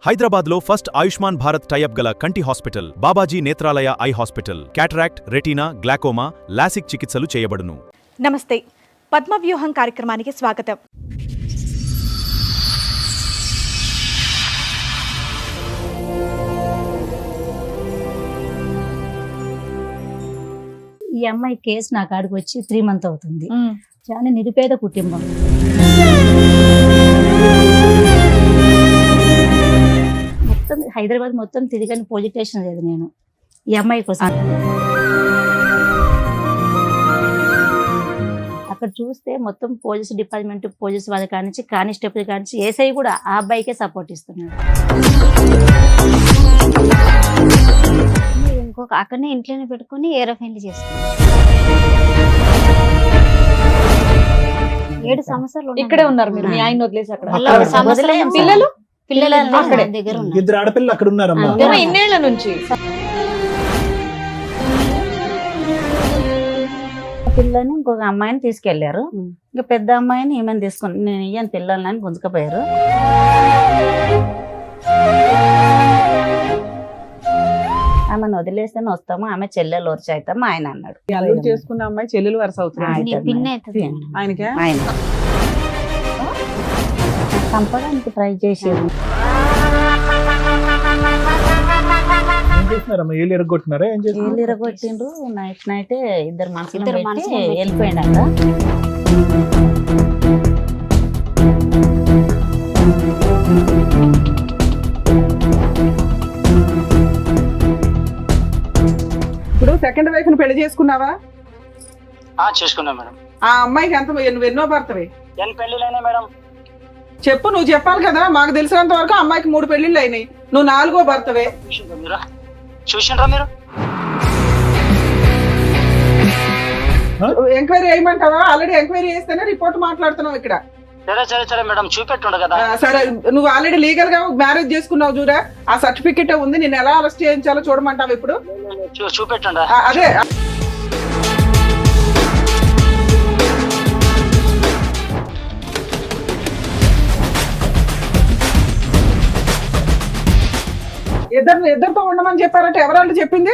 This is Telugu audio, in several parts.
హైదరాబాద్ లో ఫస్ట్ ఆయుష్మాన్ భారత్ టైఅప్ గల కంటి hospital Babaji Netralaya eye hospital. Cataract, retina, glaucoma, LASIK చికిత్సలు చేయబడును. నమస్తే, పద్మవ్యూహం కార్యక్రమానికి స్వాగతం. ఈ అమ్మాయి కేసు నా కాడికి వచ్చి 3 months అవుతుంది. చాలా నిరుపేద కుటుంబం. మొత్తం హైదరాబాద్ మొత్తం తిరిగని పోలీస్ స్టేషన్ లేదు నేను ఈ అమ్మాయి కోసం. అక్కడ చూస్తే మొత్తం పోలీస్ డిపార్ట్మెంట్, పోలీస్ వాళ్ళ కానించి, కానిస్టేబుల్ కానించి, ఏసఐ కూడా ఆ అబ్బాయికే సపోర్ట్ ఇస్తున్నాడు. ఇంకొక అక్కడనే ఇంట్లోనే పెట్టుకుని ఏరోఫైన్లు చేసుకున్నాం. 7 సంవత్సరాలు ఇక్కడే ఉన్నారు మీరు, మీ ఆయన వదిలేసి అక్కడ. పిల్లలు అక్కడే దగ్గర ఉన్నారు. 2 ఆడపిల్లలు అక్కడ ఉన్నారమ్మా. ఇన్నేళ్ల నుంచి పిల్లని ఇంకొక అమ్మాయిని తీసుకెళ్లారు. ఇంకా పెద్ద అమ్మాయిని ఈమెను తీసుకుని నేను ఇయ్యని పిల్లలని గుంజుకపోయారు. ఆమెను వదిలేస్తేనే వస్తాము, ఆమె చెల్లెలు వరుస అవుతాము ఆయన అన్నాడు. చేసుకున్న అమ్మాయి చెల్లెలు వరుస అవుతుంది పిన్ని అవుతుంది. ఆయనకే ఆయన చంపడానికి ట్రై చేసేది. ఏం చేస్తున్నారమ్మా? ఏళ్ళు ఎరగొట్టున్నారా? ఏం చేస్తున్నారు? ఏళ్ళు ఇరగొట్టిండ్రు. నైటే ఇద్దరు మనుషులు మనుషులు వెళ్ళిపోయిండ. ఇప్పుడు సెకండ్ వైఫ్ ని పెళ్లి చేసుకున్నావా? చేసుకున్నా మేడం. ఆ అమ్మాయికి ఎంత నువ్వు ఎన్నో భర్తవే? ఎన్ని పెళ్లిళ్ళైనా మేడం? చెప్పు, నువ్వు చెప్పాలి కదా. మాకు తెలిసినంత వరకు అమ్మాయికి 3 పెళ్లిళ్ళు అయినాయి, నువ్వు 4వ భర్తవే. చూసిండ్రా మీరు? ఎంక్వైరీ చేయమంటావా? ఆల్రెడీ ఎంక్వైరీ చేస్తేనే రిపోర్ట్ మాట్లాడుతున్నావు ఇక్కడ. సరే మేడం, చూపెట్టుండ కదా. సరే, నువ్వు ఆల్రెడీ లీగల్ గా మ్యారేజ్ చేసుకున్నావు చూడా, ఆ సర్టిఫికెట్ ఉంది. నేను ఎలా అరెస్ట్ చేయించాలో చూడమంటావు ఇప్పుడు? చూపెట్టుండ. అదే ఇద్దరితో ఉండమని చెప్పారంటే ఎవరంటే చెప్పింది?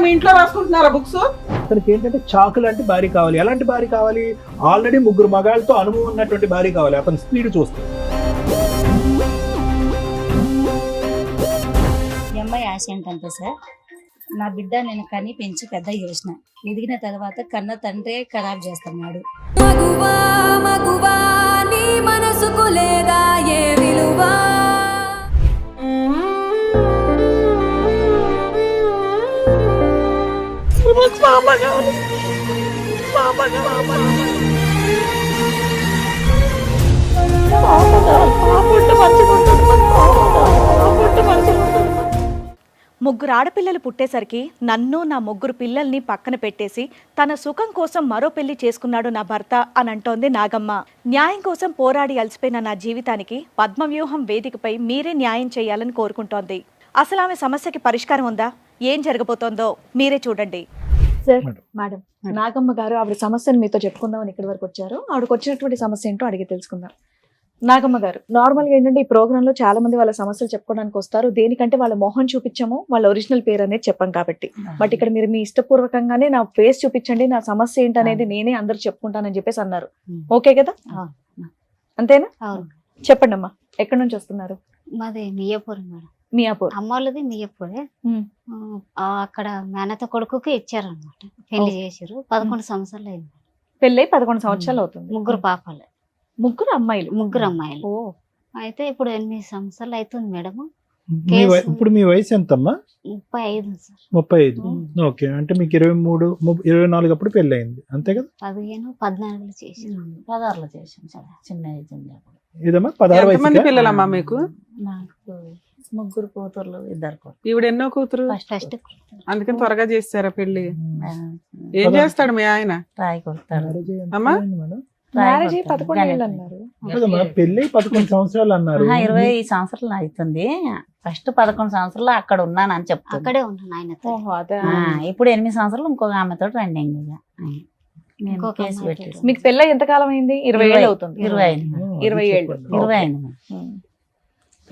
మీ ఇంట్లో రాసుకుంటున్నారా బుక్స్? అతనికి ఏంటంటే చాకు లాంటి భార్య కావాలి. ఎలాంటి భార్య కావాలి? ఆల్రెడీ 3 మగాళ్ళతో అనుభవం ఉన్నటువంటి భార్య కావాలి. అతని స్పీడ్ చూస్తే ఈ అమ్మాయి ఆశ ఏంటంటే సార్, నా బిడ్డ నేను కని పెంచి పెద్ద చేసిన, ఎదిగిన తర్వాత కన్న తండ్రే ఖరాబ్ చేస్తున్నాడు. మనసుకు లేదా ఏ విలువా? ముగ్గురు ఆడపిల్లలు పుట్టేసరికి నన్ను, నా 3 పిల్లల్ని పక్కన పెట్టేసి తన సుఖం కోసం మరో పెళ్లి చేసుకున్నాడు నా భర్త అని అంటోంది నాగమ్మ. న్యాయం కోసం పోరాడి అలసిపోయిన నా జీవితానికి పద్మవ్యూహం వేదికపై మీరే న్యాయం చేయాలని కోరుకుంటోంది. అసలు ఆమె సమస్యకి పరిష్కారం ఉందా? ఏం జరగబోతోందో మీరే చూడండి. సార్, మేడం, నాగమ్మ గారు ఆవిడ సమస్యను మీతో చెప్పుకుందామని ఇక్కడి వరకు వచ్చారు. ఆవిడకి వచ్చినటువంటి సమస్య ఏంటో అడిగి తెలుసుకుందాం. నాగమ్మ గారు, నార్మల్గా ఏంటంటే ఈ ప్రోగ్రామ్ లో చాలా మంది వాళ్ళ సమస్యలు చెప్పుకోవడానికి వస్తారు. దేనికంటే వాళ్ళ మొహం చూపించము, వాళ్ళ ఒరిజినల్ పేరు అనేది చెప్పాం కాబట్టి. బట్ ఇక్కడ మీరు మీ ఇష్టపూర్వకంగానే నా ఫేస్ చూపించండి, నా సమస్య ఏంటనేది నేనే అందరు చెప్పుకుంటానని చెప్పేసి అన్నారు. ఓకే కదా? అంతేనా? చెప్పండి అమ్మా, ఎక్కడి నుంచి వస్తున్నారు? మాది మియాపూర్ మేడం. మియాపూర్. అమ్మ వాళ్ళది మియాపూరే. అక్కడ మేనత కొడుకుకి ఇచ్చారనమాట, పెళ్లి చేసారు. 11 సంవత్సరాలు అయింది. పెళ్ళై 11 సంవత్సరాలు అవుతుంది. 3 పాపలే. 3 అమ్మాయిలు? 3 అమ్మాయిలు. అయితే ఇప్పుడు 8 సంవత్సరాలు అవుతుంది మేడం. ఇప్పుడు మీ వయసు ఎంతమ్మా? 35 సార్. 35. ఓకే, అంటే మీకు 23, 24 అప్పుడు పెళ్లి అయింది, అంతే కదా? 15, 14 చేసారు. 16లో చేసాం సార్, చిన్న ఏజ్ ఉంది. ఏదమ్మా 16 వయసు? ఎంతమంది పిల్లలమ్మా మీకు? నాకు 3 కూతుర్లు, 2 కొడుకులు. ఈవిడ ఎన్నో కూతురు? ఫస్ట్ అందుకని త్వరగా చేస్తారా పెళ్లి? ఏం చేస్తాడు మీ ఆయన? రాయి కొడతాడు. అమ్మా మ్యారేజ్ 11 ఏళ్ళు అన్నారు. పెళ్లి 11 సంవత్సరాలు అన్నారు. 20 సంవత్సరాలు అవుతుంది. ఫస్ట్ 11 సంవత్సరాలు అక్కడ ఉన్నాను అని చెప్తాను. అక్కడే ఉన్నాను ఆయనతో. ఇప్పుడు 8 సంవత్సరాలు ఇంకొక ఆమెతో ట్రెండింగ్. మీకు పెళ్ళి ఎంత కాలం అయింది? 20 ఏళ్ళు అవుతుంది. 20 ఏళ్ళు.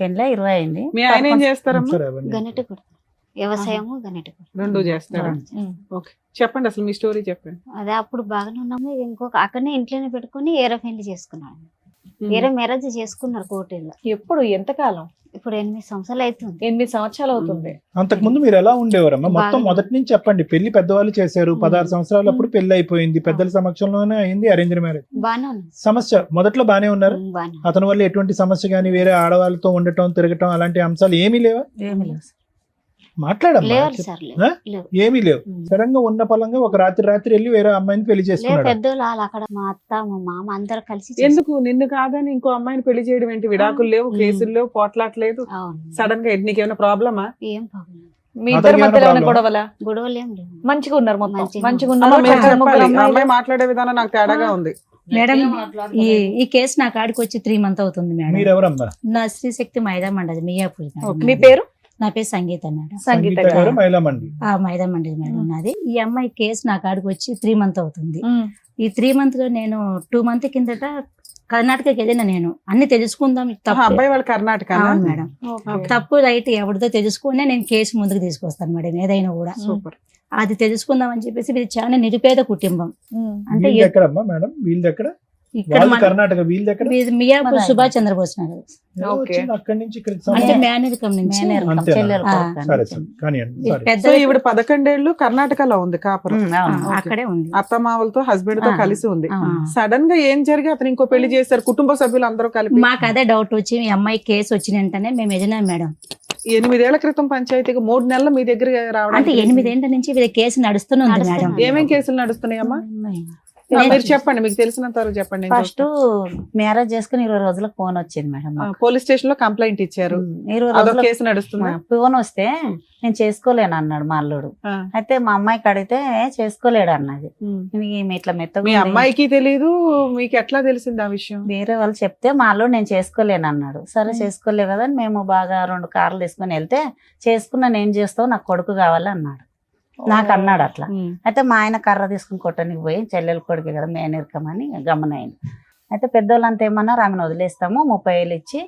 పెళ్ళి 20 అయింది. మీ ఆయన ఏం చేస్తారమ్మా? సరే, అవన్నీ. గనెట కొడతారు, వ్యవసాయము గనెట కొడతారు. రెండు చేస్తారా? ఓకే, చెప్పండి అసలు మీ స్టోరీ చెప్పండి. అదే అప్పుడు బాగానే ఉన్నాము. ఇంకొక అక్కడనే ఇంట్లోనే పెట్టుకుని ఏరే పెళ్లి చేసుకున్నాడు. ఏరే మ్యారేజ్ చేసుకున్నారు కోటిల్లో. ఎప్పుడు ఎంతకాలం? ఇప్పుడు 8 సంవత్సరాలు అవుతుంది. 8 సంవత్సరాలు అవుతుంది. అంతకు ముందు మీరు ఎలా ఉండేవారమ్మా? మొత్తం బాగానే. మొదటి నుంచి చెప్పండి. పెళ్లి పెద్దవాళ్ళు చేశారు, 16 సంవత్సరాలప్పుడు పెళ్లి అయిపోయింది, పెద్దల సమక్షంలోనే అయింది, అరేంజ్ మ్యారేజ్. బాగానే ఉంది. సమస్య మొదట్లో బానే ఉన్నారు. బాగానే అతని వల్ల ఎటువంటి సమస్య గానీ, వేరే ఆడవాళ్ళతో ఉండటం, తిరగటం అలాంటి అంశాలు ఏమీ లేవా? ఏమి లేవు సార్. మాట్లాడమ్మా. లేవు సార్, ఆ? లేవు. ఏమీ లేవు. సడన్ గా ఉన్న పలంగా ఒక రాత్రి వెళ్ళి వేరే అమ్మాయిని పెళ్లి లేవు. చేసుకున్నాడు. పెద్దోళ్ళు వాళ్ళు అక్కడ మా అత్త మా మామ అందరు కలిసి ఎందుకు నిన్ను కాదని ఇంకో అమ్మాయిని పెళ్లి చేయడం ఏంటి? విడాకులు లేవు, కేసులు లేవు, పోట్లాట్లేదు. అవును. సడన్ గా నీకేమైనా ప్రాబ్లమా? ఏం ప్రాబ్లం, మీ ఇద్దరి అతనికి మధ్యలో ఏమైనా ఏమైనా గొడవలా? గొడవలు ఏం లేవు. మంచిగా ఉన్నారు, మొత్తం మంచిగా మంచిగా అమ్మ, ఉన్నారు. మీరు ముగ్గురు చెప్పాలి. ఆ అమ్మాయిలు. అమ్మాయి మాట్లాడే విధానం నాకు తేడాగా ఉంది. మేడం ఈ కేసు నా కాడికి వచ్చి 3 months అవుతుంది మేడం. మీరెవరమ్మా? నా శ్రీశక్తి మైదా మండలి మియాపూర్ మేడం. మీ పేరు? నా పేరు సంగీత మేడం. సంగీత సంగీత గారు, మహిళా మండలి. ఆ మైదా మండలి మేడం నాది. ఈ అమ్మాయి కేసు నా కాడికి వచ్చి 3 months అవుతుంది. ఉమ్. ఈ 3 months లో నేను 2 months కిందట కర్ణాటకకి వెళ్ళిన. నేను అన్ని తెలుసుకుందాం తప్పు. అబ్బాయి వాళ్ళ కర్ణాటక. అవును మేడం. ఓకే. తప్పు రైట్ ఎవరితో తెలుసుకునే నేను కేసు ముందుకు తీసుకొస్తాను మేడం, ఏదైనా కూడా. సూపర్. అది తెలుసుకుందాం అని చెప్పేసి ఇది చాలా నిరుపేద కుటుంబం. ఉమ్. అంటే వీళ్ళది ఎక్కడమ్మా మేడం? వీళ్ళది ఎక్కడ? ఇక్కడ వాళ్ళు కర్ణాటక, వీళ్ళది ఎక్కడ? మియాపూర్ సుభాష్ చంద్రబోస్ నగర్. ఎలా ఓకే. వచ్చింది అక్కడి నుంచి ఇక్కడికి అంటే సంబంధం? మేనరికం నుంచి. అంతేనా? ఆ. సరే సరే కానివ్వండి. ఈ సరే. పెద్ద సో ఈవిడ 11 ఏళ్ళు కర్ణాటకలో ఉంది కాపురం. ఓకే. అక్కడే ఉంది. అత్తమావలతో హస్బెండ్ తో ఆ. కలిసి ఉంది. ఆ. సడన్ గా ఏం జరిగి అతను ఇంకో పెళ్లి చేశారు, కుటుంబ సభ్యులు అందరూ కలిపి. మాకు అదే డౌట్ వచ్చి ఈ అమ్మాయి కేసు వచ్చిన వెంటనే మేము వెళ్ళినాం మేడం. 8 ఏళ్ల క్రితం పంచాయతీకి 3 నెలలు మీ దగ్గర అంటే రావడానికి 8 ఏళ్ల నుంచి వీళ్ళ కేసు నడుస్తూనే ఉంది మేడం. ఏమేం కేసులు నడుస్తున్నాయమ్మా? మీరు చెప్పండి, మీకు తెలిసినంత వరకు చెప్పండి. నేను ఫస్ట్ మ్యారేజ్ చేసుకుని 20 రోజులకు ఫోన్ వచ్చింది మేడం. చూస్తాను. పోలీస్ స్టేషన్ లో కంప్లైంట్ ఇచ్చారు. 20 అదొక రోజులకు కేసు నడుస్తుంది. ఫోన్ వస్తే నేను చేసుకోలేను అన్నాడు మా అల్లుడు. అయితే మా అమ్మాయికి అడిగితే చేసుకోలేడు అన్నది. ఈమె ఇట్లా మెత్తగా మీ ఉంది. అమ్మాయికి తెలీదు, మీకు ఎట్లా తెలిసింది ఆ విషయం? వేరే వాళ్ళు చెప్తే మా అల్లుడు నేను చేసుకోలేను అన్నాడు. సరే చేసుకోలేవు కదా అని మేము బాగా 2 కార్లు తీసుకుని వెళ్తే చేసుకున్నా నేను చేస్తావు, నాకు కొడుకు కావాలి అన్నాడు. నాకు అన్నాడు అట్లా. అయితే మా ఆయన కర్ర తీసుకుని కొట్టడానికి పోయి చెల్లెలు కొడుకు కదా మేనరికమని గమనైంది. అయితే పెద్దోళ్ళంతా ఏమన్నారు, ఆమెను వదిలేస్తాము 30,000 ఇచ్చి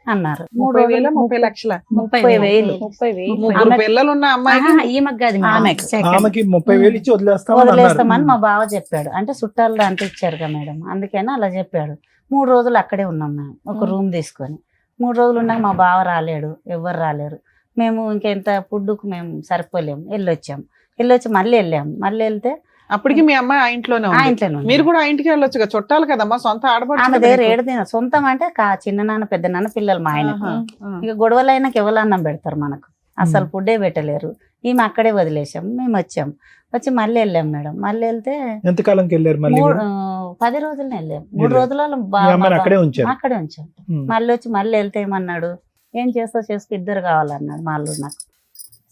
అన్నారు. 30,000 30 లక్షల 30,000 ముగ్గురు పిల్లలు ఉన్న అమ్మాయికి ఈమెకు కాదు మేడం. ఆమెకు. Second. ఆమెకి 30,000 ఇచ్చి వదిలేస్తామని అన్నారు. వదిలేస్తామని మా బావ చెప్పాడు. అంటే చుట్టాలు దాంట్లో ఇచ్చారు కదా మేడం, అందుకని అలా చెప్పాడు. 3 రోజులు అక్కడే ఉన్నాం మేము, ఒక రూమ్ తీసుకొని. 3 రోజులు ఉన్నాక మా బావ రాలేడు, ఎవ్వరు రాలేరు. మేము ఇంకెంత ఫుడ్కు మేము సరిపోలేము. వెళ్ళొచ్చి మళ్ళీ వెళ్ళాము. మళ్ళీ వెళ్తే అప్పటికి మీ అమ్మాయి ఆ ఇంట్లోనే ఆ ఉంది. ఇంట్లోనే ఉంది. మీరు కూడా ఆ ఇంటికి వెళ్ళొచ్చు కదా, చుట్టాలు కదమ్మా, సొంత ఆమె ఆడపడుచు దగ్గర కదా ఏడు తిన సొంతం అంటే చిన్న నాన్న పెద్ద నాన్న పిల్లలు మా ఆయన. ఆహా, ఆ. ఇక గొడవలు అయినాక ఎవరు అన్నం పెడతారు మనకు, అసలు ఫుడ్డే పెట్టలేరు. ఈమె అక్కడే వదిలేసాం. మేము వచ్చాము. వచ్చి మళ్ళీ వెళ్ళాం మేడం. మళ్ళీ వెళ్తే ఎంతకాలంకి వెళ్ళారు మళ్ళీ? 10 రోజులనే వెళ్ళాం. 3 వెళ్ళారు. రోజులలో మీ అమ్మాయిని అక్కడే ఉంచారు. అక్కడే ఉంచాం. మళ్ళీ వచ్చి మళ్ళీ వెళ్తే ఏమన్నాడు, ఏం చేస్తావు చేసుకో, 2 కావాలన్నాడు మా అల్లుడు నాకు.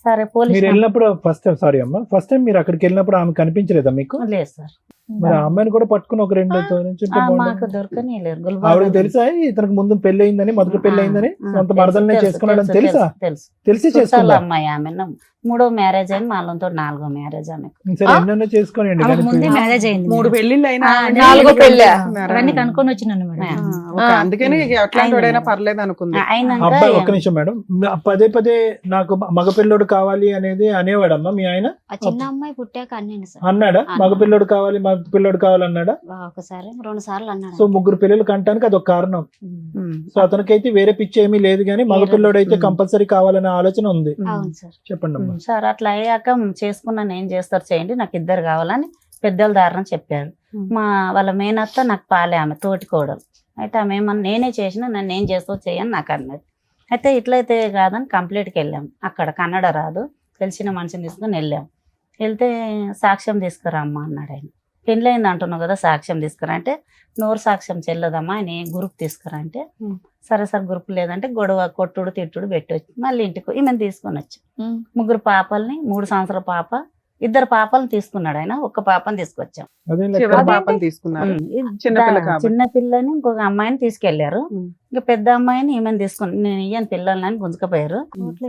సరే మీరు పోలీసు వెళ్ళినప్పుడు ఫస్ట్ టైం, సారీ అమ్మా, ఫస్ట్ టైం మీరు అక్కడికి వెళ్ళినప్పుడు ఆమె కనిపించలేదా మీకు? లేదు సార్. మరి ఆ అమ్మాయిని కూడా పట్టుకుని ఒక 2 మాకు దొరకని లేరు. ఆవిడకి తెలుసా ఇతనికి ముందు పెళ్లి అయిందని, మొదటి పెళ్లి అయిందని, సొంత మరదలనే చేసుకున్నాడని తెలుసా? తెలుసు. తెలిసి చుట్టాల చేసుకున్నా. అమ్మాయి ఆమె 3వ మ్యారేజ్ అయింది, మా అల్లంతో 4వ మ్యారేజ్ ఆమెకు. సరే ఎన్నెన్నో చేసుకోనియండి. ఆమెకు కానీ ముందే మ్యారేజ్ అయింది. 3 పెళ్లిళ్ళు అయినా ఆమె 4వ పెళ్ళా? అవన్నీ కనుక్కొని వచ్చినాను మేడం. ఓకే, అందుకని అట్లాంటి వాడైనా పర్లేదు అనుకుంది. అయినాక అబ్బాయి ఒక్క నిమిషం మేడం, పదే పదే నాకు మగ పిల్లోడు కావాలి అనేది అనేవాడమ్మా మీ ఆయన? ఆ చిన్న అమ్మాయి పుట్టాక అన్నాను సార్. అన్నాడా? మగ పిల్లోడు కావాలి, మగ పిల్లోడు కావాలన్నాడా? ఒకసారి 2 సార్లు అన్నాడు. సో 3 పిల్లలు కంటానికి అదొక కారణం. సో అతనికైతే వేరే పిచ్చి ఏమీ లేదు, కానీ మగ పిల్లోడు అయితే కంపల్సరీ కావాలనే ఆలోచన ఉంది. అవును సార్. చెప్పండి అమ్మా. సార్ అట్లా అయ్యాక చేసుకున్నాను, ఏం చేస్తారు చేయండి, నాకు 2 కావాలని పెద్దల దారిన చెప్పారు. వాళ్ళ మేనత్త నాకు పాలే, ఆమె తోటి కోడలు. అయితే ఆమె ఏమన్నా నేనే చేసిన, నన్ను ఏం చేస్తావు చేయని నాకు అన్నది. అయితే ఇట్లయితే కాదని కంప్లీట్కి వెళ్ళాం. అక్కడ కన్నడ రాదు, తెలిసిన మనిషిని తీసుకొని వెళ్ళాం. వెళ్తే సాక్ష్యం తీసుకురా అమ్మ అన్నాడు ఆయన. పెళ్ళైంది అంటున్నావు కదా, సాక్ష్యం తీసుకురా అంటే, నోరు సాక్ష్యం చెల్లదమ్మా, ఆయన ఏ గ్రూప్ తీసుకురా అంటే, సరే సార్ గ్రూప్ లేదంటే గొడవ కొట్టుడు తిట్టుడు పెట్టి వచ్చి మళ్ళీ ఇంటికి ఈమెను తీసుకొని వచ్చి 3 పాపల్ని, 3 సంవత్సరాల పాప, 2 పాపలను తీసుకున్నాడు ఆయన, 1 పాపని తీసుకొచ్చాం. అదే చివరి పాపని తీసుకున్నారు. చిన్నపిల్ల కాబట్టి. చిన్న పిల్లని ఇంకొక అమ్మాయిని తీసుకెళ్లారు. ఇంకా పెద్ద అమ్మాయిని ఈమెను తీసుకుని నేను ఇయ్యను పిల్లలని గుంజుకపోయారు.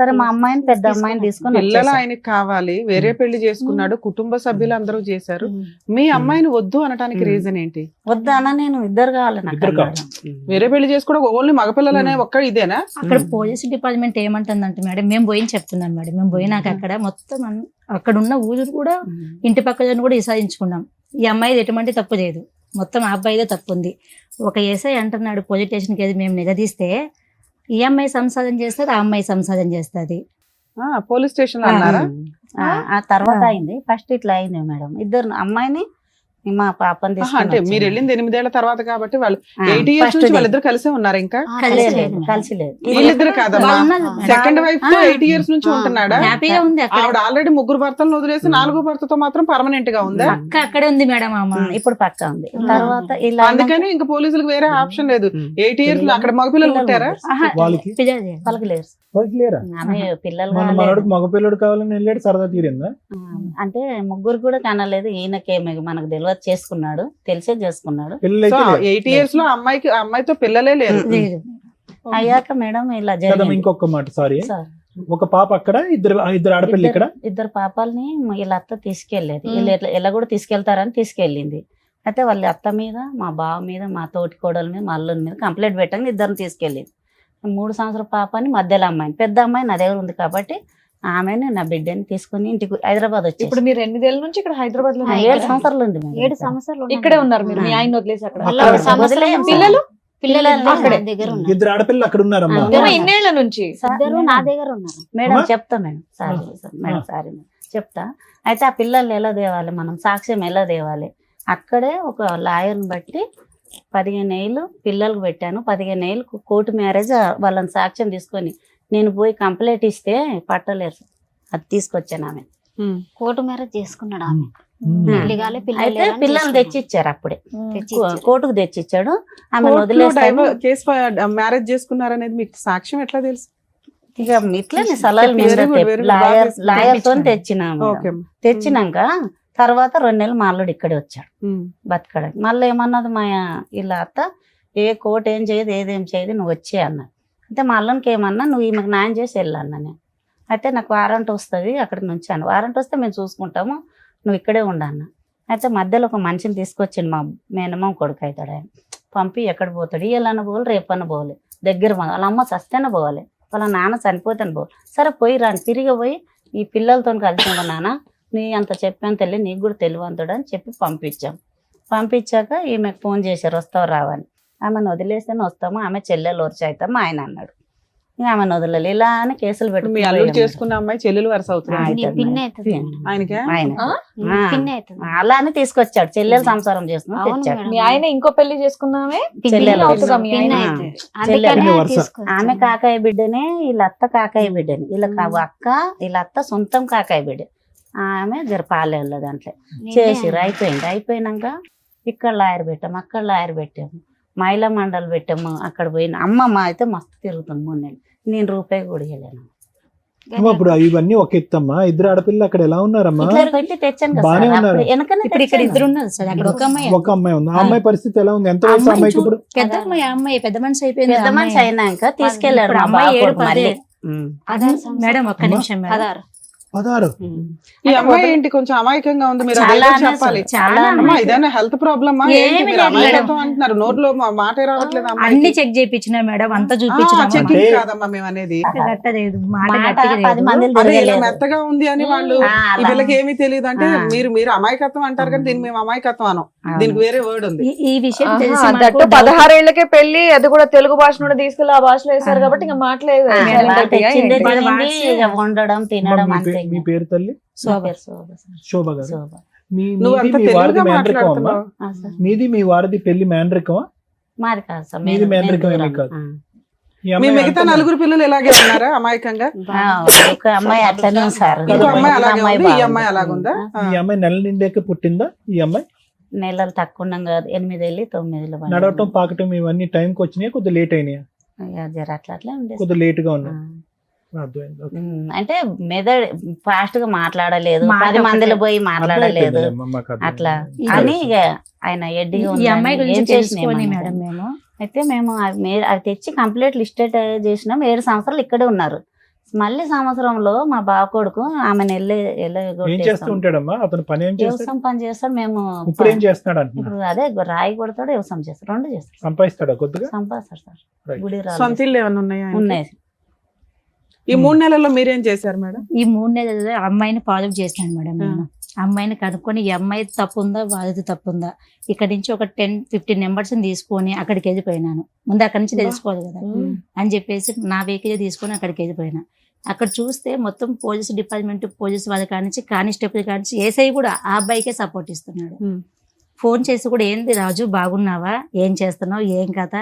సరే మా అమ్మాయిని పెద్ద అమ్మాయిని తీసుకుని పిల్లలు వచ్చేసాం. ఆయనకి కావాలి, వేరే పెళ్లి చేసుకున్నాడు, కుటుంబ సభ్యులు అందరూ చేశారు. మీ అమ్మాయిని వద్దు అనడానికి రీజన్ ఏంటి? వద్దానా నేను 2 కావాలి నాకు ఇద్దరు అన్నాడు. వేరే పెళ్లి చేసుకోవడం ఓన్లీ మగపిల్లలు అనే ఒక్క ఇదేనా? అక్కడ పోలీస్ డిపార్ట్మెంట్ ఏమంటుందంటే మేడం, మేము పోయి చెప్తున్నాం మేడం, మేము పోయినాక అక్కడ మొత్తం అక్కడ ఉన్న ఊరు కూడా ఇంటి పక్కన కూడా విసారించుకున్నాం. ఈ అమ్మాయిది ఎటువంటి తప్పు లేదు, మొత్తం ఆ అబ్బాయిదే తప్పు ఉంది. ఒక ఎస్ఐ అంటున్నాడు పోలీస్ స్టేషన్కి వెళ్ళి మేము నిలదీస్తే ఈ అమ్మాయి సంసారం చేస్తుంది, ఆ అమ్మాయి సంసారం చేస్తుంది. పోలీస్ స్టేషన్ లో అన్నారా? ఆ తర్వాత అయింది. ఫస్ట్ ఇట్లా అయింది మేడం. 2 అమ్మాయిని మా పాపని అంటే తీసుకుని మీరు వెళ్ళింది 8 ఏళ్ల తర్వాత కాబట్టి వాళ్ళు ఆ, 8 ఇయర్స్ first నుంచి day. వాళ్ళిద్దరు కలిసే ఉన్నారు. ఇంకా కలిసి లేదు. వీళ్ళిద్దరు కాదమ్మా, వాళ్ళు ఉన్నారు. సెకండ్ వైఫ్ తో 8 ఇయర్స్ నుంచి ఉంటున్నాడా? హ్యాపీగా ఉంది అక్కడ. ఆవిడ ఆల్రెడీ 3 భర్తలను వదిలేసి 4వ భర్తతో మాత్రం పర్మనెంట్ గా ఉందా? పక్క అక్కడే ఉంది మేడం అమ్మ. ఇప్పుడు పక్క ఉంది. తర్వాత ఇలా అందుకని ఇంకా పోలీసులకు వేరే ఆప్షన్ లేదు. 8 ఇయర్స్ లో అక్కడ మగపిల్లలు పుట్టారా? వాళ్ళకి వాళ్ళకి లేరు. వాళ్ళకి లేరా? ఆమె పిల్లలు మన కాలేదు. మనోడికి మగపిల్లడు కావాలని వెళ్ళాడు, సరదా తీరిందా? అంటే 3 కూడా కనలేదు. ఈయనకేమి మనకు తెలియదు, చేసుకున్నాడు, తెలిసే చేసుకున్నాడు. పిల్లలు సో అయితే 8 ఇయర్స్ లో అమ్మాయితో పిల్లలే లేరు. లేదు. అయ్యాక మేడం ఇలా కదమ్మా, జరిగింది. ఇంకొక మాట, సారీ. సార్, ఒక పాప అక్కడ, ఇద్దరు ఆడపిల్ల ఇక్కడ. 2 పాపాలని వీళ్ళ అత్త తీసుకెళ్లేదు. వీళ్ళు ఎలా కూడా తీసుకెళ్తారని తీసుకెళ్ళింది. అయితే వాళ్ళ అత్త మీద, మా బావ మీద, మా తోటి కోడల మీద, మా అల్లుని మీద కంప్లైంట్ పెట్టండి 2 తీసుకెళ్ళింది. 3 సంవత్సరాల పాపని, మధ్యలో అమ్మాయిని, పెద్ద అమ్మాయి నా దగ్గర ఉంది కాబట్టి ఆమెను నా బిడ్డని తీసుకుని ఇంటికి హైదరాబాద్ వచ్చి ఇప్పుడు మీరు 8 ఏళ్ళ నుంచి ఇక్కడ హైదరాబాద్ లో 7 సంవత్సరాలు ఉంది మేడం. 7 సంవత్సరాలు ఉన్నాను. ఇక్కడే ఉన్నారు మీరు, మీ ఆయన వదిలేసి అక్కడ. మళ్ళా అక్కడ ఒక సంవత్సరం వదిలేయం సార్. పిల్లలు? పిల్లలు అక్కడే. నా దగ్గర ఉన్నారు. 2 ఆడపిల్లలు అక్కడ ఉన్నారమ్మా. ఆ, ఏమో ఇన్నేళ్ల నుంచి. ఇద్దరు నా దగ్గర ఉన్నారు. మేడం అమ్మా? చెప్తా madam, sorry madam, sorry madam, చెప్తా. అయితే ఆ పిల్లల్ని ఎలా తేవాలి, మనం సాక్ష్యం ఎలా తేవాలి? అక్కడే ఒక లాయర్ని బట్టి 15 ఏళ్ళు పిల్లలకు పెట్టాను. 15 ఏళ్ళు కోర్టు మ్యారేజ్ వాళ్ళని సాక్ష్యం తీసుకొని నేను పోయి కంప్లైంట్ ఇస్తే పట్టలేరు. అది తీసుకొచ్చాను ఆమె. కోర్టు మ్యారేజ్ చేసుకున్నాడు ఆమె. ఉమ్. పెళ్లి కాలే, పిల్లలు అయితే లేరని పిల్లల్ని చేసుకున్నాడు. తెచ్చిచ్చారు అప్పుడే. తెచ్చిచ్చారు. కోర్టుకు తెచ్చిచ్చాడు. ఆమె కోర్టులో వదిలేస్తాను. కేసు మ్యారేజ్ చేసుకున్నారనేది మీకు సాక్ష్యం ఎట్లా తెలుసు? ఇక ఇట్లనే సలహాలు Very good, very good. Lawyer తో తెచ్చినాము. ఓకే. తెచ్చినాక తర్వాత 2 నెలలు మా అల్లుడు ఇక్కడే వచ్చాడు బతకడానికి. మళ్ళీ ఏమన్నది మా ఇలా అత్త, ఏ కోర్టు ఏం చేయదు, ఏదేం చేయదు, నువ్వు వచ్చే అన్నది. అయితే మా అల్లునికి ఏమన్నా, నువ్వు ఈమెకు న్యాయం చేసి వెళ్ళాను నేను. అయితే నాకు వారంట్ వస్తుంది, అక్కడికి నుంచాను. వారంట్ వస్తే మేము చూసుకుంటాము, నువ్వు ఇక్కడే ఉండన్న. అయితే మధ్యలో ఒక మనిషిని తీసుకొచ్చిండు, మా మేనమామ కొడుకు అవుతాడు ఆయన. పంపి ఎక్కడ పోతాడు, ఇవాళ పోవాలి, రేపన్న పోవాలి, దగ్గర వాళ్ళ అమ్మ చస్తేనే పోవాలి, వాళ్ళ నాన్న చనిపోతాను పోవాలి. సరే పోయి రాని, తిరిగి పోయి ఈ పిల్లలతో కలిసి నాన్న నీ అంత చెప్పాను తల్లి, నీకు కూడా తెలివంతుడు అని చెప్పి పంపించాం. పంపించాక ఈమెకు ఫోన్ చేశారు, వస్తావు రావని. ఆమెను వదిలేస్తేనే వస్తాము, ఆమె చెల్లెలు వచ్చి అవుతాము ఆయన అన్నాడు. ఇంకా ఆమెను వదలలేదు. ఇలా అని కేసులు మీ అల్లుడు పెట్టి చేసుకున్న అమ్మాయి చెల్లెలు వరుస అవుతుంది నీ పిన్ని అవుతుంది. ఆయనకే. ఆయన పిన్ని అవుతుంది. అలా అని తీసుకొచ్చాడు, చెల్లెలు సంసారం చేసుకుని అవును తెచ్చాడు. మేడం. మీ ఆయన ఇంకో పెళ్లి చేసుకున్నామే చెల్లెలు అవుతుందా మీ పిన్ని ఆయన? అవుతుంది. చెల్లెలు అందుకనే వరుస. తీసుకొచ్చాను. ఆమె కాకాయ బిడ్డనే, వీళ్ళ అత్త కాకాయ బిడ్డని. వీళ్ళ అత్త సొంతం కాకాయ బిడ్డ. ఆమె జరపాలే వాళ్ళ దాంట్లో చేసిర్రు. అయిపోయినాక ఇక్కడ లాయర్ పెట్టాము, అక్కడ లాయర్ పెట్టాము, మహిళా మండలి పెట్టాము. అక్కడ పోయిన అమ్మమ్మ అయితే మస్తు తిరుగుతుంది 3 నెలలు. నేను రూపాయి కూడా ఇవ్వలేను. అమ్మా, ఇప్పుడు ఇవన్నీ ఒక ఎత్తమ్మా. 2 ఆడపిల్లలు అక్కడ ఎలా ఉన్నారమ్మా? ఇట్లా పెట్టి తెచ్చాను కదా బానే సార్. ఉన్నారు. అప్పుడు వెనకనే ఇప్పుడు ఇక్కడ తెచ్చాను. 2 ఉన్నారు సార్, అక్కడ ఒక అమ్మాయి. ఒక అమ్మాయి ఉంది. ఆ అమ్మాయి పరిస్థితి ఎలా ఉంది? ఎంత వయసు అమ్మాయి అమ్మాయికి ఇప్పుడు? పెద్ద అమ్మాయి, ఆ అమ్మాయి పెద్ద మనిషి అయిపోయింది. పెద్ద మనిషి అయినాక తీసుకెళ్లాడు ఇప్పుడు మా అమ్మాయి బావ 7, కొడుకు మళ్ళీ. 10. మేడం ఒక్క నిమిషం మేడం. 16. ఈ అమ్మాయి ఏంటి కొంచెం అమాయకంగా ఉంది, మీరు చాలా అదేదో చెప్పాలి. చాలా అమ్మా ఇదేనా హెల్త్ ప్రాబ్లమ్? ఏమీ లేదు అమాయకత్వం అంటున్నారు, నోట్లో మాటే రావట్లేదు అన్ని అమ్మాయికి. చెక్ చేయించిన మేడం, అంతా చూపించిన చెకింగ్ అంటే- కాదమ్మా మేము అనేది. కట్టలేదు, మాట మాట గట్టిగా 10 లేదు. మందిని అదే ఇలా తిరగలేదు. మెత్తగా ఉంది అని వాళ్ళు ఆ, ఈ అలా. పిల్లకి ఏమీ తెలియదు అంటే ఆ. మీరు అమాయకత్వం అంటారు కానీ దీనికి మేము అమాయకత్వం అనం. అవును. దీనికి వేరే వర్డ్ ఉంది. ఈ విషయం ఆహా, తెలిసి మాకు దట్టు doubt. 16 ఏళ్లకే పెళ్లి, అది కూడా తెలుగు భాష నుండి తీసుకెళ్లి ఆ భాషలో వేశారు కాబట్టి ఇంకా మాట్లేదు. ఆ, మేడం, వాళ్ళు తెచ్చిందే వాళ్ళ తినింది, వాట్స్ ఇక వండడం తినడం మీ అంతే. మీ పేరు తల్లి? నా పేరు శోభ సార్. శోభ గారు. శోభ. నువ్వు మీది అంత మీ వారిది తెలుగుగా మేనరికం అమ్మా? మాట్లాడుతున్నావు. ఆ, సార్. మీది మీ వారిది పెళ్లి మేనరికమా? మాది కాదు సార్, మీది మేము మేనరికం ఏమీ దూరం. కాదు. ఆ. ఈ మీ అమ్మాయి మిగతా అంత- 4 పిల్లలు ఇలాగే ఉన్నారా అమాయకంగా? ఆ, ఒక అమ్మాయి అట్లనే ఉంది సార్. ఇంకో అమ్మాయి ఒక అలాగే ఉంది, ఈ బాగుంది. అమ్మాయి అలాగుందా? ఈ అమ్మాయి నెల నిండాక పుట్టిందా? ఈ అమ్మాయి నెలలు తక్కువ ఉన్నాం కాదు, 8 వెళ్ళి 9 పడింది. నడవటం పాకటం ఇవన్నీ టైంకి వచ్చినాయి, కొద్దిగా లేట్ అయినాయి, ఇక జర అట్లా అట్లా ఉండేది. కొద్దిగా లేట్ గా ఉన్నాయి. అర్థమైంది. ఓకే. అంటే మెదడు ఫాస్ట్ గా మాట్లాడలేదు, మాట 10 మందిలో ఒకటే. పోయి మాట్లాడలేదు అర్థమైపోయిందిలేమ్మా, మాకు అర్థమైంది. అట్లా ఈ- అని ఇక ఆయన ఎడ్డిగా ఈ ఉన్నాడు. అమ్మాయి ఏం గురించి చేసినా తెలుసుకొని ఏమన్నా మేడం మేము అయితే మేము అది తెచ్చి కంప్లీట్ లిస్టెడ్ చేసినాం. 7 సంవత్సరాలు ఇక్కడే ఉన్నారు. మళ్ళీ సంవత్సరంలో మా బావ కొడుకు ఆమెను ఏం చేస్తూ ఉంటాడమ్మా అతను? పని ఏం చేస్తాడు? వ్యవసాయం పని చేస్తాడు. మేము ఇప్పుడు ఏం చేస్తున్నాడు అంటున్నా? ఇప్పుడు అదే రాయి కొడతాడు, వ్యవసాయం చేస్తాడు, 2 చేస్తాడు. సంపాదిస్తాడా కొద్దిగా? సంపాదిస్తాడు సార్. Right. గుడి రాళ్ళు సొంత ఇల్లు ఏమైనా ఉన్నాయా ఆయనకి? ఉన్నాయి. ఈ 3 నెలల్లో మీరేం చేశారు మేడం? ఈ 3 నెలలు అమ్మాయిని ఫాలో చేసినాను మేడం నేను. అమ్మాయిని కనుక్కొని ఈ అమ్మాయి తప్పు ఉందా బాధ్యత తప్పు ఉందా, ఇక్కడ నుంచి ఒక 10-15 నెంబర్స్ తీసుకొని అక్కడికి వెళ్ళిపోయినాను. ముందు అక్కడి నుంచి తెలుసుకోవాలి కదా అని చెప్పేసి నా వెహికల్ తీసుకొని అక్కడికి వెళ్ళిపోయినా. అక్కడ చూస్తే మొత్తం పోలీస్ డిపార్ట్మెంట్, పోలీస్ వాళ్ళ కానించి కానిస్టేబుల్ కానించి ఏసఐ కూడా ఆ అబ్బాయికే సపోర్ట్ ఇస్తున్నాడు. ఫోన్ చేసి కూడా ఏంది రాజు బాగున్నావా, ఏం చేస్తున్నావు, ఏం కథ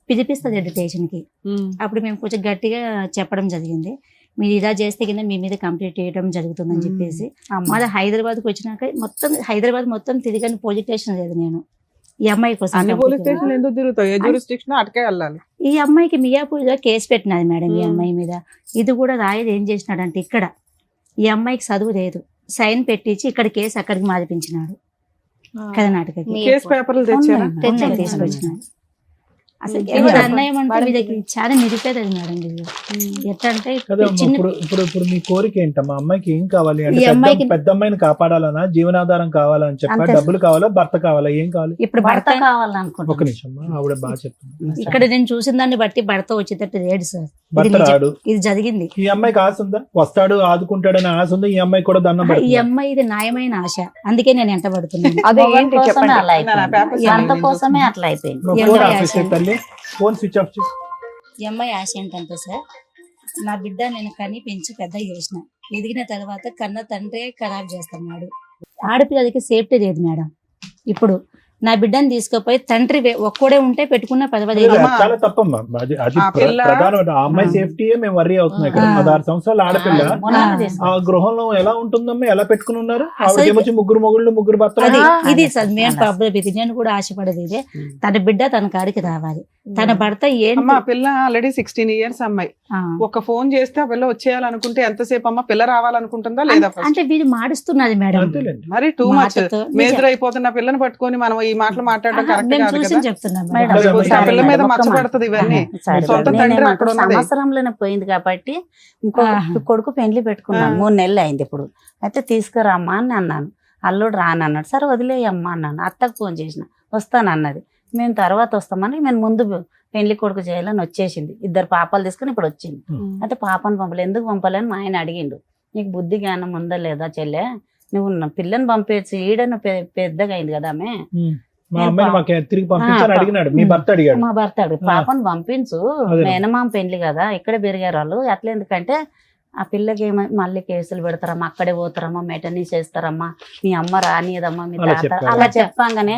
పిలిపిస్తుంది స్టేషన్కి. అప్పుడు మేము కొంచెం గట్టిగా చెప్పడం జరిగింది, మీరు ఇలా చేస్తే కింద మీ మీద కంప్లీట్ చేయడం జరుగుతుందని చెప్పేసి. మళ్ళీ హైదరాబాద్కి వచ్చినాక హైదరాబాద్ మొత్తం తిరిగాను, పోలీస్ స్టేషన్ లేదు నేను ఈ అమ్మాయి కోసం. అన్ని పోలీస్ స్టేషన్ ఎందుకు తిరుగుతావు? ఏ జ్యూరిస్డిక్షన్ అటుకే వెళ్ళాలి. ఈ అమ్మాయికి మియాపూర్లో కేసు పెట్టినది మేడం ఈ అమ్మాయి మీద. ఇది కూడా రాయలు ఏం చేసినాడంటే ఇక్కడ ఈ అమ్మాయికి చదువు లేదు, సైన్ పెట్టించి ఇక్కడ కేసు అక్కడికి మార్పించినాడు కర్ణాటకకి. కేసు పేపర్లు తెచ్చారా? తీసుకొచ్చినాడు. అసలు అన్యాయం అంటే వీళ్ళకి చాలా నిరుపేదది మేడం వీళ్ళు. ఎట్లా అంటే కదమ్మా, చిన్న ఇప్పుడు మీ కోరిక ఏంటమ్మా? అమ్మాయికి ఏం కావాలి అంటే ఈ అమ్మాయికి- పెద్ద అమ్మాయిని కాపాడాలనా, జీవనాధారం కావాలని చెప్పా, అంతే. డబ్బులు కావాలా, భర్త కావాలా, ఏం కావాలి? ఇప్పుడు భర్త భర్త ఒక కావాలనుకుంటున్నాను. నిమిషం అమ్మా, ఆవిడ బాగా చెప్తుంది. ఇక్కడ నేను చూసిన దాన్ని బట్టి భర్త వచ్చేటట్టు లేడు సార్. ఇది భర్త నిజం. రాడు. ఇది జరిగింది. ఈ అమ్మాయికి ఆశ ఉందా? వస్తాడు ఆదుకుంటాడని ఆశ ఉందా? ఈ అమ్మాయి కూడా దండం ఈ పెడుతుందా? అమ్మాయి ఇది న్యాయమైన ఆశ, అందుకే నేను ఎంట పడుతున్నాను. మొగన్ కోసమే అలా నా అయిపోయింది. పేపర్స్ భర్త నేను కోసమే అట్లా అయిపోయింది. మా ఈ ఫోన్ అమ్మాయి ఆఫ్ చేసే ఆశ. తల్లి, ఫోన్ స్విచ్ ఆఫ్ చేయి. ఈ అమ్మాయి ఆశ ఏంటంటే సార్, నా బిడ్డ నేను కని పెంచి పెద్ద చేసిన, ఎదిగిన తర్వాత కన్న తండ్రి ఖరాబ్ చేస్తున్నాడు. ఆడపిల్లలకి సేఫ్టీ లేదు మేడం. ఇప్పుడు నా బిడ్డని తీసుకుపోయి తండ్రి ఒక్కడే ఉంటే పెట్టుకున్న పర్వాలేదు. అది చాలా తప్పమ్మా. అది ఆ పిల్ల- ప్రధానమైన ఆ అమ్మాయి సేఫ్టీయే మేము వర్రీ అవుతున్నాం. ఇక్కడ 16 సంవత్సరాల ఆడపిల్ల మొన్ననే ఆ తీసుకున్నాం. గృహంలో ఎలా ఉంటుందమ్మా? ఎలా పెట్టుకుని ఉన్నారు? అసలు- ఆవిడకేమొచ్చి 3 మొగుళ్ళు 3 భర్తలు. అది ఇది సార్ అలా. Main problem. ఇది నేను కూడా ఆశపడేది ఇదే, తన బిడ్డ తన కాడికి రావాలి. తన భర్త ఏంటి అమ్మా పిల్ల ఆల్రెడీ 16 ఇయర్స్ అమ్మాయి. ఆ. ఒక ఫోన్ చేస్తే ఆ పిల్ల వచ్చేయాలనుకుంటే ఎంతసేపు అమ్మా? పిల్ల రావాలనుకుంటుందా లేదా? first? అంటే వీళ్ళు మాడుస్తున్నది మేడం. అంతేలేండి. మరి టూ మచ్ మాటతో మేజర్ అయిపోతున్న పిల్లని పట్టుకొని మనం ఈ మాటలు మాట్లాడడం కరెక్ట్ మేము కాదు చూసి కదా. చెప్తున్నాం మేడం, మేడం. లేకపోతే ఆ పిల్ల మీద ఒక్క మచ్చ మాట. పడుతుంది ఇవన్నీ. సరే, సొంత నేను తండ్రి ఏమంటున్నా, అక్కడ ఉన్నది. సంవత్సరంలోనే పోయింది కాబట్టి ఇంకో ఆహా. కొడుకు పెళ్లి పెట్టుకున్నాను. 3 నెలలు అయింది ఇప్పుడు. అయితే తీసుకురామ్మా అని అన్నాను. అల్లుడు రానన్నాడు. సరే వదిలేయమ్మా అన్నాను. అత్తకు ఫోన్ చేసిన, వస్తానన్నది. మేము తర్వాత వస్తామని మేము ముందు పెళ్లి కొడుకు చేయాలని వచ్చేసింది. 2 పాపాలు తీసుకుని ఇప్పుడు వచ్చింది. అయితే పాపను పంపలేదు. ఎందుకు పంపలేని మా ఆయన అడిగిండు, నీకు బుద్ధి జ్ఞానం ఉందా లేదా చెల్లె, నువ్వు పిల్లని పంపేసి ఈడను పెద్దగా అయింది కదా ఆమె. మా అమ్మాయిని మాకు తిరిగి పంపించాలని అడిగినాడు. మీ భర్త అడిగాడు. మా భర్త అడుగు, పాపను పంపించు, అదే. మేనమామ పెళ్లి కదా, ఇక్కడే పెరిగారు వాళ్ళు. అట్లా ఎందుకంటే ఆ పిల్లకి మళ్ళీ కేసులు పెడతారమ్మా, అక్కడే పోతారమ్మా, మెటనీ చేస్తారమ్మా, మీ అమ్మ రానియదమ్మా, మీ అలా తాత చెప్పారు. అలా చెప్పంగానే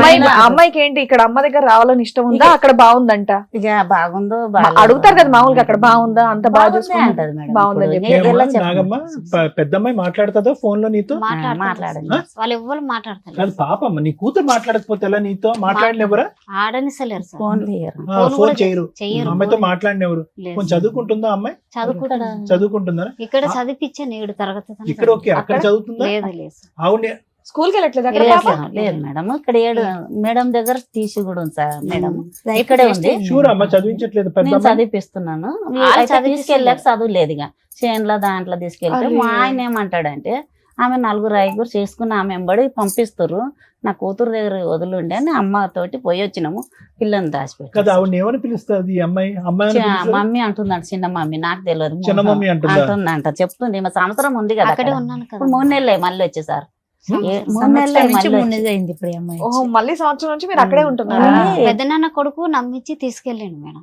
అయ్యో, అమ్మాయికి ఏంటి ఇక్కడ అమ్మ దగ్గర రావాలని ఇష్టం ఉందా, అక్కడ బాగుందంట? ఇక బాగుందో అడుగుతారు కదా మామూలుగా, అక్కడ బాగుందా, అంత బాగా చూసుకుంటా అంటది మేడం. బాగుందని ఇప్పుడు చెప్పి. ఎలా ఏమ్మా, చెప్పను? నాగమ్మ పెద్దమ్మాయి మాట్లాడుతుందా ఫోన్ లో నీతో? మాట్లాడండి. వాళ్ళు ఎవ్వరు మాట్లాడతారు. కాదు పాపమ్మ, నీ కూతురు మాట్లాడకపోతే ఎలా నీతో? మాట్లాడినెవరా? ఆడనిసలేరు సార్. ఫోన్ చేయరు. ఫోన్ ఫోన్ కూడా చేయరు. చెయ్యరు. అమ్మాయితో మాట్లాడినెవరు? లేదు. కొంచెం చదువుకుంటుందా అమ్మాయి? చదువుకుంటా. చదువుకుంటుందా? ఇక్కడ చదివించాను 7 తరగతి దాకా ఇక్కడ ఓకే, అక్కడ చదువుతుందా? లేదు లేదు సార్. అవునే. స్కూల్కి వెళ్ళట్లేదు అక్కడ లేదు, పాప? లేదు మేడం. ఇక్కడ 7 మేడం దగ్గర టీసీ కూడా ఉంది సార్. మేడం రైతు ఇక్కడే ఉంది. షూర్ అమ్మ, చదివించట్లేదు పెద్ద నేను అమ్మాయి? చదివిపిస్తున్నాను. వాళ్ళు అయితే చదివిపిస్తున్నారు. తీసుకెళ్ళాక చదువు లేదు ఇక చేన్ల దాంట్లో తీసుకెళ్తే అరే. మా ఆయన ఏమంటాడంటే, ఆమె 4 చేసుకుని ఆమె వెంబడి పంపిస్తారు, నా కూతురు దగ్గర వదిలిండి అని అమ్మతోటి పోయి వచ్చినాము. పిల్లని కదా దాచిపెట్టి ఆవిడ ఏమని పిలుస్తుంది ఈ అమ్మాయి? అమ్మాయి అని పిలుస్తుందా? మమ్మీ అంటున్నాడు. చిన్న మమ్మీ నాకు తెలియదు. చిన్న మమ్మీ అంటుందా? అంటుందంట, చెప్తుంది. మా సంవత్సరం ఉంది కదా అక్కడే అక్కడ. ఉన్నాను కదా. ఇప్పుడు 3 నెలలే మళ్ళీ వచ్చేసారు. 3 సంవత్సరం నెలలే నుంచి మళ్ళీ 3 వచ్చి. నెలలు అయింది ఇప్పుడు ఈ అమ్మాయి. ఓహో, మళ్ళీ సంవత్సరం నుంచి మీరు అక్కడే ఉంటున్నారా? పెద్దనాన్న కొడుకు నమ్మించి తీసుకెళ్ళండి మేడం.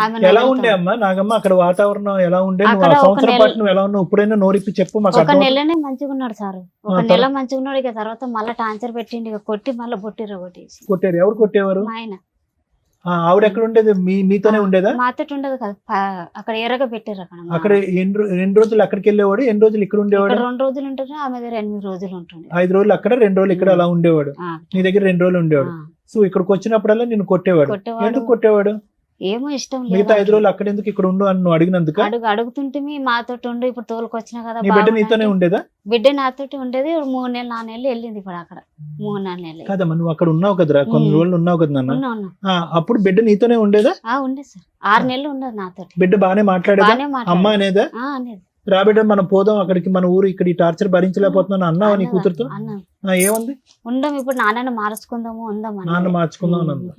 ఆమె ఎలా ఉండే అమ్మా నాగమ్మ అక్కడ వాతావరణం ఎలా ఉండే? నువ్వు ఆ అక్కడ ఒక సంవత్సరం నెల- పాటు నువ్వు ఎలా ఉన్నావు? ఇప్పుడైనా నోరిప్పి చెప్పు మాకు ఒక అర్థం. నెలనే మంచిగా ఉన్నాడు సార్. ఒక ఆ, నెల మంచిగా ఉన్నాడు. ఇక తర్వాత మళ్ళీ టార్చర్ పెట్టిండి, ఇక కొట్టి మళ్ళీ బొట్టిర కొట్టేసి. కొట్టారు? ఎవరు కొట్టేవారు? మా ఆయన ఆవిడ ఎక్కడ ఉండేది? మీతోనే ఉండేదా? మాతోటి ఉండదు కదా, అక్కడ ఎర్రగా పెట్టారు. అక్కడ అక్కడ ఎన్ని రోజులు అక్కడికి వెళ్ళేవాడు, ఎన్ని రోజులు ఇక్కడ ఉండేవాడు? ఇక్కడ 2 రోజులు ఉంటుండే, ఆమె దగ్గర 8 రోజులు ఉంటుండే. 5 రోజులు అక్కడ, 2 రోజులు ఇక్కడ అలా ఉండేవాడు. ఆ, నీ దగ్గర 2 రోజులు ఉండేవాడు. ఆ. సో ఇక్కడికి వచ్చినప్పుడల్లా నిన్ను కొట్టేవాడు. కొట్టేవాడు. ఎందుకు కొట్టేవాడు? ఏమో ఇష్టం మిగతా 5 లేదు రోజులు అక్కడ ఎందుకు ఇక్కడ ఉండు అని నువ్వు అడిగినందుక? అడుగుతుంటే మాతోటి ఉండు, ఇప్పుడు తోలుకొచ్చినా కదా నీ బిడ్డ బాగుందంటే. నీతోనే ఉండేదా? బిడ్డ నాతోటి ఉండేది 3 నెలలు 4 నెలలు వెళ్ళింది ఇప్పుడు అక్కడ 3-4 నెలలు కాదమ్మా, నువ్వు అక్కడ ఉన్నావు కదరా, కొన్ని రోజులు ఉన్నావు కదా నాన్న. ఉన్నా అప్పుడు బిడ్డ నీతోనే ఉండేదా? ఉండేది సార్ 6 నెలలు ఉండదు నాతోటి. బిడ్డ బానే మాట్లాడేదా? బాగానే అమ్మ అనేదా? అనేది రా బిడ్డ మనం పోదాం అక్కడికి, మన ఊరు, ఇక్కడ ఈ టార్చర్ భరించలేకపోతున్నాను అన్నావా నీ కూతురుతో? అన్నాను ఏముంది? ఉండం ఇప్పుడు నాన్నని మార్చుకుందాము ఉందాం నాన్న మార్చుకుందాం అని అందా.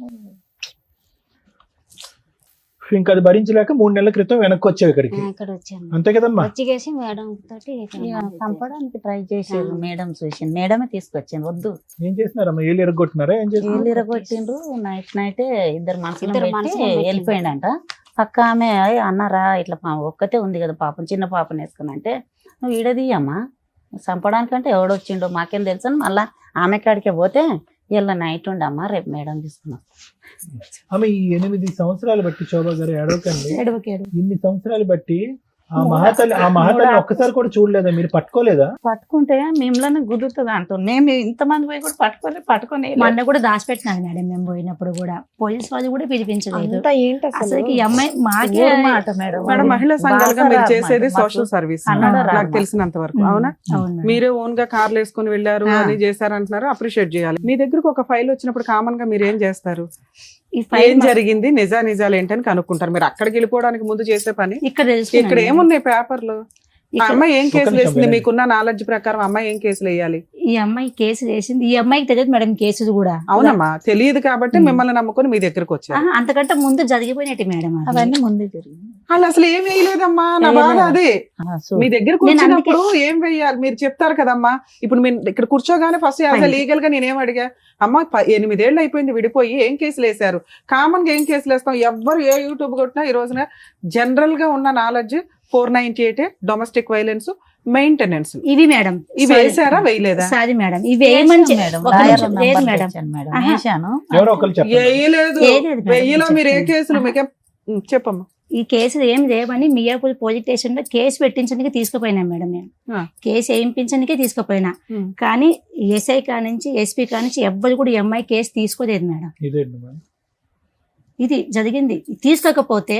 ఇంకా అది భరించలేక 3 నెలల క్రితం వెనక్కి వచ్చావు ఇక్కడికి, ఇక్కడ వచ్చాను. అంతే కదమ్మా? వచ్చిగేసి మేడం తోటి ఇక్కడ చంపడానికి ట్రై చేసేది, మేడం చూసింది, మేడమే తీసుకొచ్చింది. వద్దు ఏం చేస్తున్నారమ్మా? ఏళ్ళు ఎరగొట్టినారా? ఏం చేస్తున్నారు? వీళ్ళు ఇరగొట్టిండ్రు. నైట్ ఇద్దరు ఇద్దరు మనుషులు మనుషులను పెట్టిండ్రు. వెళ్ళిపోయిండంట. పక్క ఆమె అన్నారా ఇట్లా ఒక్కతే ఉంది కదా పాపం, చిన్న పాపని వేసుకుని అంటే, నువ్వు ఈడదీయమ్మా, చంపడానికంటే ఎవడొచ్చిండో మాకేం తెలుసు అని మళ్ళా ఆమె కాడికే పోతే ఇలా నైట్ ఉండమ్మా, రేపు మేడం తీసుకున్నాం. ఆమె ఈ 8 సంవత్సరాలు బట్టి, శోభా గారు ఏడవకండి, ఇన్ని సంవత్సరాలు బట్టి ఆ మహాతల్లి ఒక్కసారి కూడా చూడలేదా? మీరు పట్టుకోలేదా? పట్టుకుంటే మిమ్మల్ని కుదురుతుంది అంటాం. మేము ఇంతమంది పోయి కూడా పట్టుకొని మొన్న కూడా దాచిపెట్టినాను మేడం, మేము పోయినప్పుడు కూడా పోలీస్ వాళ్ళు కూడా పిలిపించలేదు. అసలు ఈ అమ్మాయి మాకే మాట మేడం. మేడం, మహిళా సంఘాలుగా మీరు బాగా చేసేది మాకు సోషల్ సర్వీస్ కన్నడ రాదు. నాకు తెలిసినంత వరకు. అవునా? అవును మేడం. మీరే ఓన్ గా కార్లు వేసుకుని వెళ్ళారు అని చేశారంటున్నారు, అప్రిషియేట్ చేయాలి. మీ దగ్గరకు ఒక ఫైల్ వచ్చినప్పుడు కామన్ గా మీరు ఏం చేస్తారు? ఈ ఏం ఫైల్ జరిగింది, నిజాలు ఏంటని కనుక్కుంటారు. మీరు అక్కడికి వెళ్ళిపోవడానికి ముందు చేసే పని ఇక్కడ ఇక్కడ తెలుసుకున్నాను. ఏమున్నాయి పేపర్లు? ఆ ఇక్కడ అమ్మాయి ఏం కేసులు నిమిషం వేసింది? వినండి. మీకున్న నాలెడ్జ్ ప్రకారం అమ్మాయి ఏం కేసులు వేయాలి? ఈ అమ్మాయి కేసు వేసింది, ఈ అమ్మాయికి తెలియదు మేడం కేసు కూడా. అవునమ్మా, తెలియదు కాబట్టి మిమ్మల్ని నమ్ముకొని మీ దగ్గరకు వచ్చారు. ఆహా, అంతకంటే ముందు జరిగిపోయినట్టు మేడం అది. అవన్నీ ముందే జరిగింది. వాళ్ళు అసలు ఏం వేయలేదమ్మా, నా బాధ అదే. మీ దగ్గరకు నేను వచ్చినప్పుడు ఏం వెయ్యాలి మీరు చెప్తారు కదమ్మా. ఇప్పుడు మీరు ఇక్కడ కూర్చోగానే ఫస్ట్ లీగల్ గా నేనేం అడిగా, అమ్మా 8 ఏళ్ళు అయిపోయింది విడిపోయి, ఏం కేసులు వేశారు? కామన్ గా ఏం కేసులు వేస్తాం? ఎవ్వరు ఏ యూట్యూబ్ కొట్టినా ఈ రోజున జనరల్ గా ఉన్న నాలెడ్జ్ 498 డొమెస్టిక్ వైలెన్స్, మెయింటెనెన్స్. ఇవి మేడం ఇవి వేసారా వేయలేదా? సారీ మేడం, ఇవి వేయమని మేడం ఒక నిమిషం, లేదు మేడం. ఆహా. వేసాను. ఎవరో ఒకరు చెప్పండి. వేయలేదు. వేయలేదు మేడం, వెయ్యిలో మీరు ఏ చెప్తాను. కేసులు మీకే చెప్పమ్మా. ఈ కేసు ఏం చేయమని మియాపూర్ పోలీస్ స్టేషన్ లో కేసు పెట్టించడానికి తీసుకుపోయినా మేడం. నేను ఆ. కేసు వేయించడానికే తీసుకుపోయినా, కానీ ఎస్ఐ కానించి ఎస్పీ కానించి ఎవ్వరు కూడా ఈ అమ్మాయి కేసు తీసుకోలేదు మేడం. ఇదేంటి మేడం? ఇది జరిగింది. తీసుకోకపోతే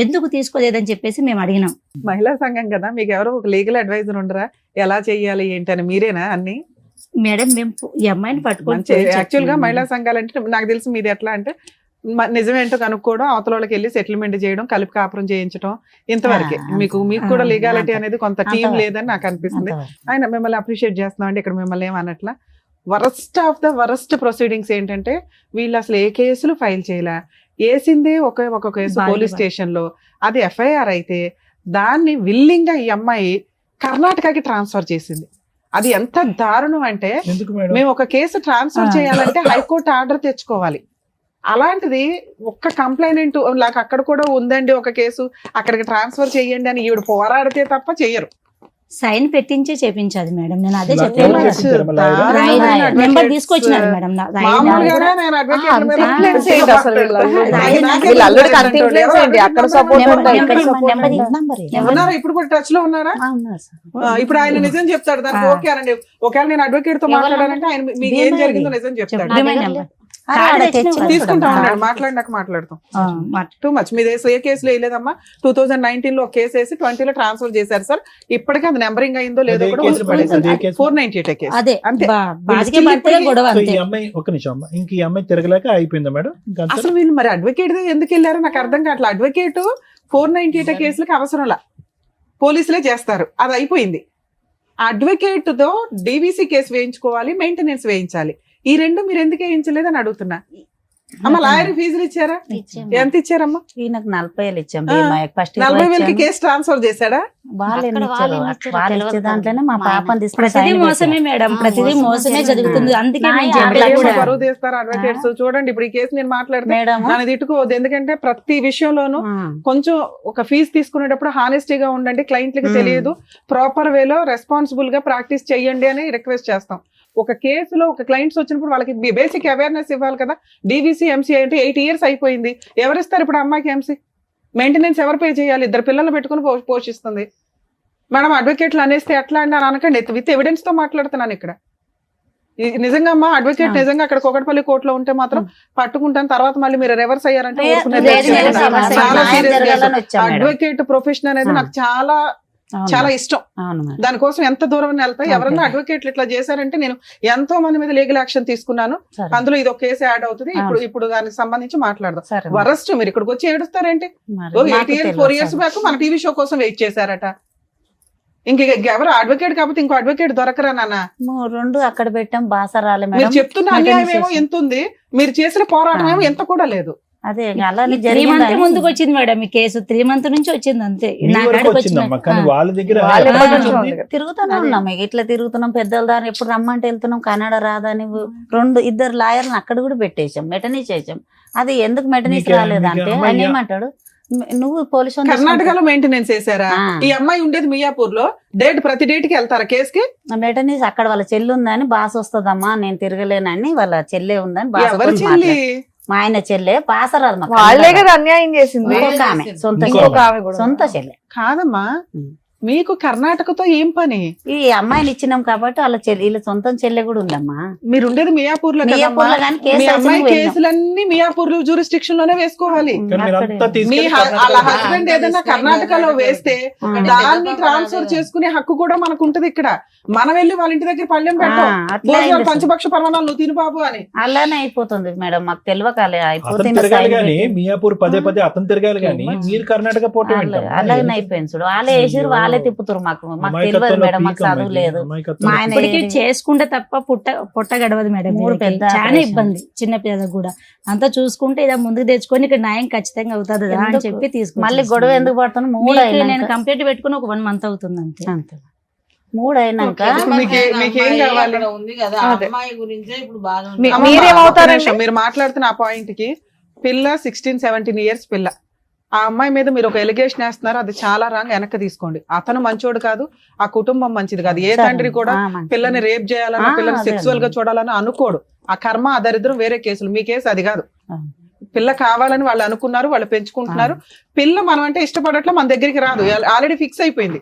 ఎందుకు తీసుకోలేదని చెప్పేసి మేము అడిగినాం. మహిళా సంఘం కదా, మీకు ఎవరో ఒక లీగల్ అడ్వైజర్ ఉండరా? ఎలా చెయ్యాలి ఏంటని మీరేనా అన్ని? మేడం మేము ఈ అమ్మాయిని పట్టుకొని యాక్చువల్ గా మహిళా సంఘాలు అంటే నాకు తెలిసి మీది ఎట్లా అంటే నిజమేంటో కనుక్కోవడం, అవతల వాళ్ళకి వెళ్ళి సెటిల్మెంట్ చేయడం, కలిపి కాపురం చేయించడం, ఇంతవరకే. మీకు కూడా లీగాలిటీ అనేది కొంత టీం లేదని నాకు అనిపిస్తుంది. ఆయన మిమ్మల్ని అప్రిషియేట్ చేస్తున్నాం అండి. ఇక్కడ మిమ్మల్ని ఏమన్నట్లా worst of the worst proceedings ఏంటంటే వీళ్ళు అసలు ఏ కేసులు ఫైల్ చేయలే, వేసిందే ఒక కేసు పోలీస్ స్టేషన్ లో, అది ఎఫ్ఐఆర్ అయితే దాన్ని విల్లింగ్ గా ఈ అమ్మాయి కర్ణాటకకి ట్రాన్స్ఫర్ చేసింది. అది ఎంత దారుణం అంటే, ఎందుకు మేడం? మేము ఒక కేసు ట్రాన్స్ఫర్ చేయాలంటే హైకోర్టు ఆర్డర్ తెచ్చుకోవాలి. అలాంటిది ఒక్క కంప్లైంట్ నాకు అక్కడ కూడా ఉందండి ఒక కేసు, అక్కడికి ట్రాన్స్ఫర్ చేయండి అని ఈవిడ పోరాడితే తప్ప చెయ్యరు. సైన్ పెట్టించి చేపించాలి మేడం. నేను అదే ఎవరు చెప్పాను. చేపించారు మళ్ళీ ఆయన? రాయన నెంబర్ తీసుకొచ్చినారు మేడం. మామూలుగానే నేను advocate మీద complaints ఏంటి అసలు వీళ్ళు? నాకే వీళ్ళు అల్లుడికి complaints అంత influence ఎవరు ఏంటి? అక్కడ support ఎవరు ఉందా? ఇక్కడ ఎవరు support నెంబర్ ఉందా? ఉన్నారా? ఇప్పుడు కూడా టచ్ లో ఉన్నారా? ఇప్పుడు ఆయన నిజం చెప్తాడు దానికి. ఓకే అనండి, ఒకవేళ నేను అడ్వకేట్ తో మాట్లాడాలంటే ఆయన మీకు ఏం జరిగిందో నిజం చెప్తాడు. తీసుకుంటా ఉన్నాడు, మాట్లాడినాక మాట్లాడతాం. Too much. మీ దేశం ఏ కేసులో వేయలేదమ్మా? 2019 లో ఒక కేసు వేసి 20 లో ట్రాన్స్ఫర్ చేశారు సార్. ఇప్పటికీ అది నెంబరింగ్ అయిందో లేదో అదే కూడా కేసు పడేసి, అదే కేసు. 498 కేసు. అదే అంతే. బాధికే పడితే గొడవ సో అంతే. ఈ అమ్మాయి ఒక నిమిషం అమ్మ, ఇంక ఈ అమ్మాయి తిరగలేక అయిపోయిందా మేడం? ఇంకా అంతే? అసలు వీళ్ళు మరి అడ్వకేట్ ఎందుకు వెళ్ళారో నాకు అర్థం కావట్లేదు. అడ్వకేట్ 498 కేసులకు అవసరంలా, పోలీసులే చేస్తారు, అది అయిపోయింది. అడ్వకేట్ తో డీవీసీ కేసు వేయించుకోవాలి, మెయింటెనెన్స్ వేయించాలి. ఈ రెండు మీరు ఎందుకు వేయించలేదు అని అడుగుతున్నా. అమ్మ లాయర్ ఫీజులు ఇచ్చారా? ఎంత ఇచ్చారమ్మా? ఈయనకు 40,000 ఇచ్చాం. ఆ, ఫస్ట్ 40,000 కేసు ట్రాన్స్ఫర్ చేశాడా? వాళ్ళు అక్కడ వాళ్ళు ఏమి ఇచ్చారో వాళ్ళు తెలియదు ఇచ్చే దాంట్లోనే మా మా పాపని తీసుకుని ప్రతిదీ sign మోసమే పెట్టారు. మేడం, ఆ, ప్రతిదీ మోసమే మోసమే జరిగింది. జరుగుతుంది. అందుకే నా నేను యాభై చెప్పేది ఏమో కూడా. బరువు తీస్తారు అడ్వకేట్స్. చూడండి ఇప్పుడు ఈ కేసు నేను మాట్లాడితే మేడం నన్ను తిట్టుకోవద్దు, ఎందుకంటే ప్రతి విషయంలోనూ కొంచెం ఒక ఫీజు తీసుకునేటప్పుడు హానెస్టీగా ఉండండి, క్లయింట్లకి తెలియదు, ప్రాపర్ వేలో రెస్పాన్సిబుల్ గా ప్రాక్టీస్ చెయ్యండి అని రిక్వెస్ట్ చేస్తాం. ఒక కేసులో ఒక క్లయింట్స్ వచ్చినప్పుడు వాళ్ళకి బేసిక్ అవేర్నెస్ ఇవ్వాలి కదా. డీవీసీ ఎంసీ అంటే 8 years అయిపోయింది, ఎవరిస్తారు ఇప్పుడు అమ్మాయికి ఎంసీ? మెయింటెనెన్స్ ఎవరు పే చేయాలి? 2 పిల్లలు పెట్టుకుని పోషిస్తుంది. మేడం అడ్వకేట్లు అనేస్తే ఎట్లా అండి అని అనకండి, విత్ ఎవిడెన్స్ తో మాట్లాడుతున్నాను ఇక్కడ. నిజంగా అమ్మా అడ్వకేట్ నిజంగా అక్కడ కోకటపల్లి కోర్టులో ఉంటే మాత్రం పట్టుకుంటాను, తర్వాత మళ్ళీ మీరు రివర్స్ అయ్యారంటే ఊరుకునేది లేదు, లేదు. లేదు, సమస్య చాలా న్యాయం serious జరగాలని case. వచ్చాం మేడం. అడ్వకేట్ ప్రొఫెషన్ అనేది నాకు చాలా అవును చాలా మేడం. ఇష్టం. అవును మేడం. దానికోసం ఎంత దూరం వెళ్తా, అంతే. ఎవరన్నా అడ్వకేట్లు ఇట్లా చేశారంటే నేను ఎంతో మంది మీద లీగల్ యాక్షన్ తీసుకున్నాను. సరే. అందులో ఇది ఒక కేసు యాడ్ అవుతుంది. ఇప్పుడు దానికి సంబంధించి మాట్లాడదాం. సరే మేడం. వరస్ట్ మీరు ఇక్కడికి వచ్చి ఏడుస్తారేంటి? మరి 8 మాకు ఇయర్స్ తెలియదు 4 ఇయర్స్ సార్. బ్యాక్ మన టీవీ షో కోసం వెయిట్ చేశారట. ఇంక ఎవరు అడ్వకేట్ కాకపోతే ఇంకో అడ్వకేట్ దొరకరా నాన్న? రెండు అక్కడ పెట్టాం బాసరాలే మీరు మేడం. చెప్తున్న అన్యాయం ఏమో ఎంత ఉంది, మీరు చేసిన పోరాటం ఏమో ఎంత కూడా లేదు. అదే అలానే 3 మంత్ జరిగింది. ముందుకు వచ్చింది మేడం ఈ కేసు. 3 మంత్ నుంచి వచ్చింది అంతే. మీ నా వరకు కాడికి వచ్చిందమ్మా, కానీ వచ్చిన వాళ్ళ దగ్గర వాళ్ళ ఎప్పటి దగ్గర నుంచి ఉంది? తిరుగుతూనే ఉన్నాం ఇక ఇట్లా తిరుగుతున్నాం. పెద్దల దారి ఎప్పుడు రమ్మంటే వెళ్తున్నాం. కన్నడ రాదని 2 లాయర్లను అక్కడ కూడా పెట్టేసాం, మెటనీస్ చేసాం. అది ఎందుకు మెటనీస్ మీకే- రాలేదంటే మీకే ఆయన అమ్మాయి- ఏమంటాడు, నువ్వు పోలీసు కర్ణాటకలో మెయింటెనెన్స్ చేశారా? ఆ. ఈ అమ్మాయి ఉండేది మియాపూర్ లో. ప్రతి డేట్ కి వెళ్తారా కేసుకి? మెటనీస్ అక్కడ వాళ్ళ చెల్లి ఉందని బాస్ వస్తుందమ్మా, నేను తిరగలేనని వాళ్ళ చెల్లె ఉందని బాస్ ఎవరి చెల్లి? మా ఆయన చెల్లె బాసరాదు మాకు. వాళ్ళే కదా అన్యాయం చేసింది. ఇంకొక ఆమె, సొంత ఇంకొక చెల్లె. ఆమె కూడా. సొంత చెల్లె. కాదమ్మా, మీకు కర్ణాటకతో ఏం పని? ఈ అమ్మాయిని ఇచ్చినాం కాబట్టి వాళ్ళ చెల్లి, వీళ్ళ సొంత చెల్లె కూడా ఉందమ్మా. మీరు ఉండేది మియాపూర్ లో కదమ్మా. మియాపూర్లో కానీ కేసు మీ వేసి అమ్మాయి నువ్వు వెళ్ళావు. కేసులన్నీ మియాపూర్ జ్యూరిస్డిక్షన్ లోనే వేసుకోవాలి. కానీ మీరు అంతా అక్కడే. తీసుకెళ్ళి మీ వాళ్ళ కర్ణాటకలో హస్బెండ్ ఏదైనా కర్ణాటకలో వేస్తే దాన్ని ట్రాన్స్ఫర్ చేసుకునే హక్కు కూడా మనకు ఉంటది. ఇక్కడ మనం వెళ్ళి వాళ్ళ ఇంటి దగ్గర పళ్ళెం పెట్టాం, అట్లా భోజనాలు అయింది. పంచపక్ష పరమాణాలు నువ్వు తిను బాబు అని. అలానే అయిపోతుంది మేడం, మాకు తెలియకాలే అతను అయిపోతుంది. తిరగాలి కానీ మియాపూర్ పదే అతను తిరగాలి కానీ మీరు కర్ణాటక పోవటం ఏంటమ్మా? అలాగనే అయిపోయింది చూడు. వాళ్ళే వేసిరు, వాళ్ళే తిప్పుతారు. మాకు తెలియదు అమాయకత్వంలో మేడం, మాకు పీక్ చదువు అమ్మాయి, లేదు. అమాయకత్వంలో మా ఆయన పీక్. ఇప్పటికి చేసుకుంటే తప్ప పొట్ట గడవదు మేడం. 3 వీళ్ళకి పెద్ద చాలా ఆపరేషన్. ఇబ్బంది. చిన్న పిల్లలకు కూడా అంతా చూసుకుంటే ఇలా ముందుకు తెచ్చుకొని ఇక్కడ న్యాయం ఖచ్చితంగా అవుతుంది అని ఎందుకు? చెప్పి తీసుకు మళ్ళీ గొడవ ఎందుకు పడుతున్నాం? 3 నేను అయినాక కంప్లీట్ పెట్టుకుని ఒక 1 మంత్ అవుతుంది అంతే. అంతే. 3 అయినాక మీకేం కావాలి? ఉంది కదా అదే. అమ్మాయి గురించే ఇప్పుడు బాగా అమ్మమ్మ, మీరేమవుతారండి? ఒక్క నిమిషం, మీరు మాట్లాడుతున్న ఆ పాయింట్ కి పిల్ల 16-17 ఇయర్స్ పిల్ల. ఆ అమ్మాయి మీద మీరు ఒక ఎలిగేషన్ వేస్తున్నారు, అది చాలా రాంగ్. వెనక్కి తీసుకోండి. అతను మంచోడు కాదు, ఆ కుటుంబం మంచిది కాదు. ఏ తండ్రి కూడా పిల్లని రేప్ చేయాలన్నా, పిల్లని అదే సెక్సువల్ గా చూడాలని అనుకోడు. ఆ కర్మ, ఆ దరిద్రం వేరే కేసులు. మీ కేసు అది కాదు. ఆ. పిల్ల కావాలని వాళ్ళు అనుకున్నారు, వాళ్ళు పెంచుకుంటున్నారు. పిల్ల మనం అంటే ఇష్టపడట్లా, మన దగ్గరికి రాదు, ఆల్రెడీ ఫిక్స్ అయిపోయింది.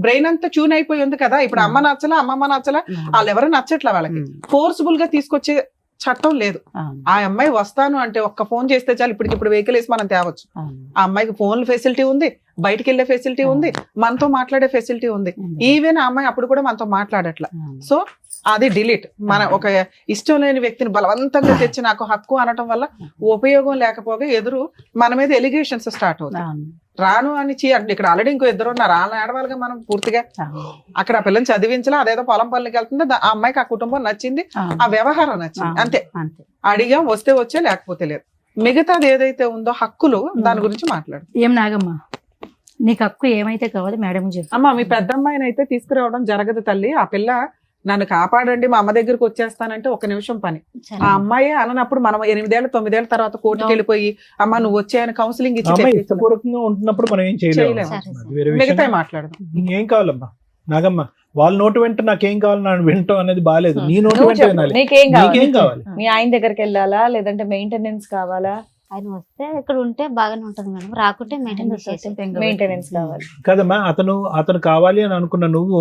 బ్రెయిన్ అంతా ట్యూన్ అయిపోయి ఉంది కదా. ఇప్పుడు అమ్మ నచ్చలా, అమ్మమ్మ నచ్చలా, వాళ్ళు ఎవరు నచ్చట్లా. వాళ్ళకి ఫోర్స్ఫుల్ గా తీసుకొచ్చే చట్టం లేదు. ఆ అమ్మాయి వస్తాను అంటే ఒక్క ఫోన్ చేస్తే చాలు, ఇప్పటికిప్పుడు వెహికల్ వేసి మనం తేవచ్చు. ఆ అమ్మాయికి ఫోన్ ఫెసిలిటీ ఉంది, బయటికి వెళ్లే ఫెసిలిటీ ఉంది, మనతో మాట్లాడే ఫెసిలిటీ ఉంది. ఈవెన్ ఆ అమ్మాయి అప్పుడు కూడా మనతో మాట్లాడట్లా. సో అది డిలీట్. మన ఒక ఇష్టం లేని వ్యక్తిని బలవంతంగా తెచ్చి నాకు హక్కు అనటం వల్ల ఉపయోగం లేకపోగా ఎదురు మన మీద ఎలిగేషన్స్ స్టార్ట్ అవుతాయి. రాను అని అంటే ఇక్కడ ఆల్రెడీ ఇంకో 2 ఉన్నారు, వాళ్ళని ఆడవాళ్ళగా మనం పూర్తిగా అక్కడ ఆ పిల్లని చదివించలా, అదేదో పొలం పనులకి వెళ్తుంది. ఆ అమ్మాయికి ఆ కుటుంబం నచ్చింది, ఆ వ్యవహారం నచ్చింది, అంతే. అడిగాం, వస్తే వచ్చే, లేకపోతే లేదు. మిగతాది ఏదైతే ఉందో హక్కులు, దాని గురించి మాట్లాడు. ఏం నాగమ్మ, నీకు హక్కు ఏమైతే కావాలి మేడం చెప్పు. అమ్మా, మీ పెద్ద అమ్మాయిని అయితే తీసుకురావడం జరగదు తల్లి. ఆ పిల్ల నన్ను కాపాడండి, మా అమ్మ దగ్గరకు వచ్చేస్తానంటే 1 నిమిషం పని. ఆ అమ్మాయి అనప్పుడు మనం 8-9 ఏళ్ల తర్వాత కోర్టుకి వెళ్ళిపోయి అమ్మ నువ్వు వచ్చాయని కౌన్సిలింగ్ ఇచ్చి అమ్మాయి ఇష్టపూర్వకంగా ఉంటున్నప్పుడు మనం ఏం చేయలేము. చేయలేము. అది వేరే విషయం. మిగతా మాట్లాడదాం. ఏం కావాలమ్మా నాగమ్మ? వాళ్ళ నోటు వెంట నాకేం కావాలి నా వింటాం అనేది బాగాలేదు. నీ నోటు వెంట వినాలి. నీకేం నీకేం కావాలి? మీ ఆయన దగ్గరికి వెళ్ళాలా, లేదంటే మెయింటెనెన్స్ కావాలా? ఆయన వస్తే ఇక్కడ ఉంటే బాగానే ఉంటది మేడం, రాకుంటే మెయింటెనెన్స్ కావాలి కదమ్మా. అతను కావాలి అని అనుకున్న నువ్వు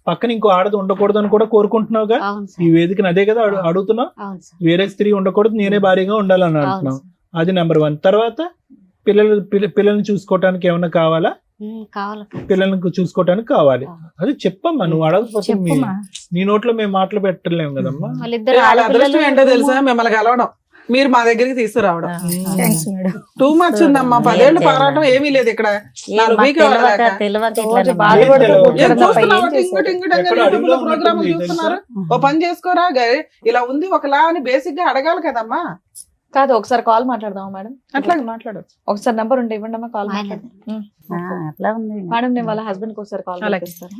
పక్కన ఇంకో ఆడది ఉండకూడదు అని కూడా కోరుకుంటున్నావుగా. ఈ వేదికను అదే కదా అడుగుతున్నావు. వేరే స్త్రీ ఉండకూడదు, నేనే భారీగా ఉండాలని అంటున్నావు. అది నెంబర్ 1. తర్వాత పిల్లల్ని చూసుకోవటానికి ఏమన్నా కావాలా? పిల్లల్ని చూసుకోవటానికి కావాలి. అది చెప్పమ్మా, నువ్వు అడగకపోతే నీ నోట్లో మేము మాటలు పెట్టలేము కదమ్మా. వాళ్ళ అదృష్టం ఏంటో తెలుసా, మిమ్మల్ని కలవడం, మీరు మా దగ్గరికి తీసుకురావడం. టూ మచ్ ఉందమ్మా. 10 ఏళ్ళు పోరాటం ఏమీ లేదు ఇక్కడ. చూస్తున్నారు, ఓ పని చేసుకోరా, ఇలా ఉంది ఒకలా అని బేసిక్ గా అడగాలి కదమ్మా. కాదు, ఒకసారి కాల్ మాట్లాడదామా మేడం? అట్లా మాట్లాడచ్చు. ఒకసారి నంబర్ ఉంటే ఇవ్వండి అమ్మా, కాల్ అట్లా ఉంది మేడం. నేను వాళ్ళ హస్బెండ్ కి ఒకసారి కాల్ చేస్తాను.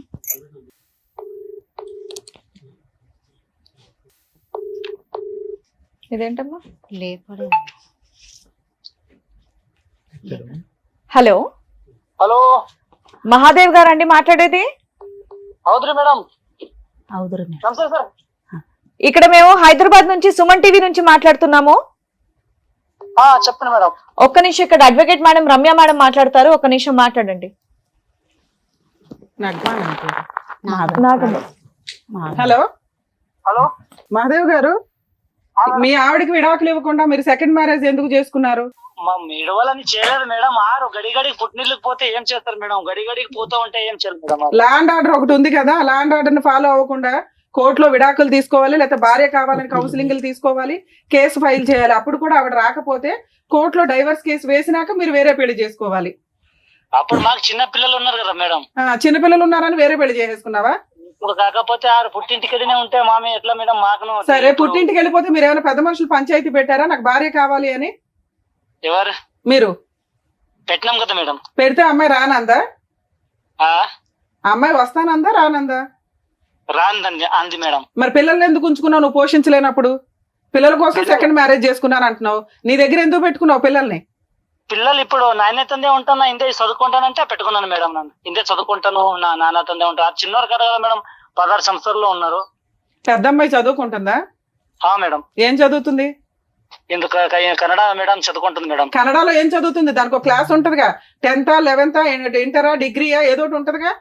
ఇదేంటమ్మా? హలో హలో, మహాదేవ్ గారు అండి మాట్లాడేది? అవుతురు మేడం. అవుదురు నమస్తే సార్. ఇక్కడ మేము హైదరాబాద్ నుంచి సుమన్ టీవీ నుంచి మాట్లాడుతున్నాము. చెప్పండి మేడం. ఒక్క నిమిషం, ఇక్కడ అడ్వకేట్ మేడం రమ్య మేడం మాట్లాడతారు, ఒక్క నిమిషం మాట్లాడండి. హలో హలో, మహాదేవ్ గారు, మీ ఆవిడకి విడాకులు ఇవ్వకుండా మీరు సెకండ్ మ్యారేజ్ ఎందుకు చేసుకున్నారు? మా మిడవలని చేయలేదు మేడం. ఆరు గడిగడికి పుట్టినీళ్ళకి పోతే ఏం చేస్తారు మేడం? గడిగడికి పోతా ఉంటే ఏం చేయాలి మేడం? ల్యాండ్ ఆర్డర్ ఒకటి ఉంది కదా, ల్యాండ్ ఆర్డర్ ని ఫాలో అవ్వకుండా కోర్టులో విడాకులు తీసుకోవాలి, లేకపోతే భార్య కావాలని కౌన్సిలింగ్లు తీసుకోవాలి, కేసు ఫైల్ చేయాలి. అప్పుడు కూడా ఆవిడ రాకపోతే కోర్టులో డైవర్స్ కేసు వేసినాక మీరు వేరే పెళ్లి చేసుకోవాలి. అప్పుడు మాకు చిన్న పిల్లలు ఉన్నారు కదా మేడం. చిన్నపిల్లలు ఉన్నారని వేరే పెళ్లి చేసేసుకున్నావా? ఇప్పుడు కాకపోతే ఆరు పుట్టింటికనే ఉంటే మామే ఎట్లా మేడం? మాకు సరే, పుట్టింటికి వెళ్ళిపోతే మీరు ఏమైనా పెద్ద మనుషులు పంచాయతీ పెట్టారా నాకు భార్య కావాలి అని? ఎవరు మీరు పెట్టినాం కదా మేడం. పెడితే అమ్మాయి రానందా? ఆ అమ్మాయి వస్తానందా రానందా? రాందండి అంది మేడం. మరి పిల్లల్ని ఎందుకు ఉంచుకున్నావు నువ్వు పోషించలేనప్పుడు? పిల్లల కోసం సెకండ్ మ్యారేజ్ చేసుకున్నాను అంటున్నావు, నీ దగ్గర ఎందుకు పెట్టుకున్నావు పిల్లల్ని? పిల్లలు ఇప్పుడు నాయనతందే ఉంటాను, ఇందే చదువుకుంటానంటే పెట్టుకున్నాను మేడం. నన్ను ఇందే చదువుకుంటాను, నా నాన్నతందే ఉంటాను. చిన్నవారు కదా మేడం, 16 సంవత్సరాల్లో ఉన్నారు. పెద్ద అమ్మాయి చదువుకుంటుందా? మేడం. ఏం చదువుతుంది? ఎందుకు కన్నడ మేడం చదువుకుంటుంది మేడం. కన్నడలో ఏం చదువుతుంది? దానికి ఒక క్లాస్ ఉంటదిగా, 10th 11th ఇంటరా డిగ్రీయా ఏదో ఒకటి ఉంటదిగా.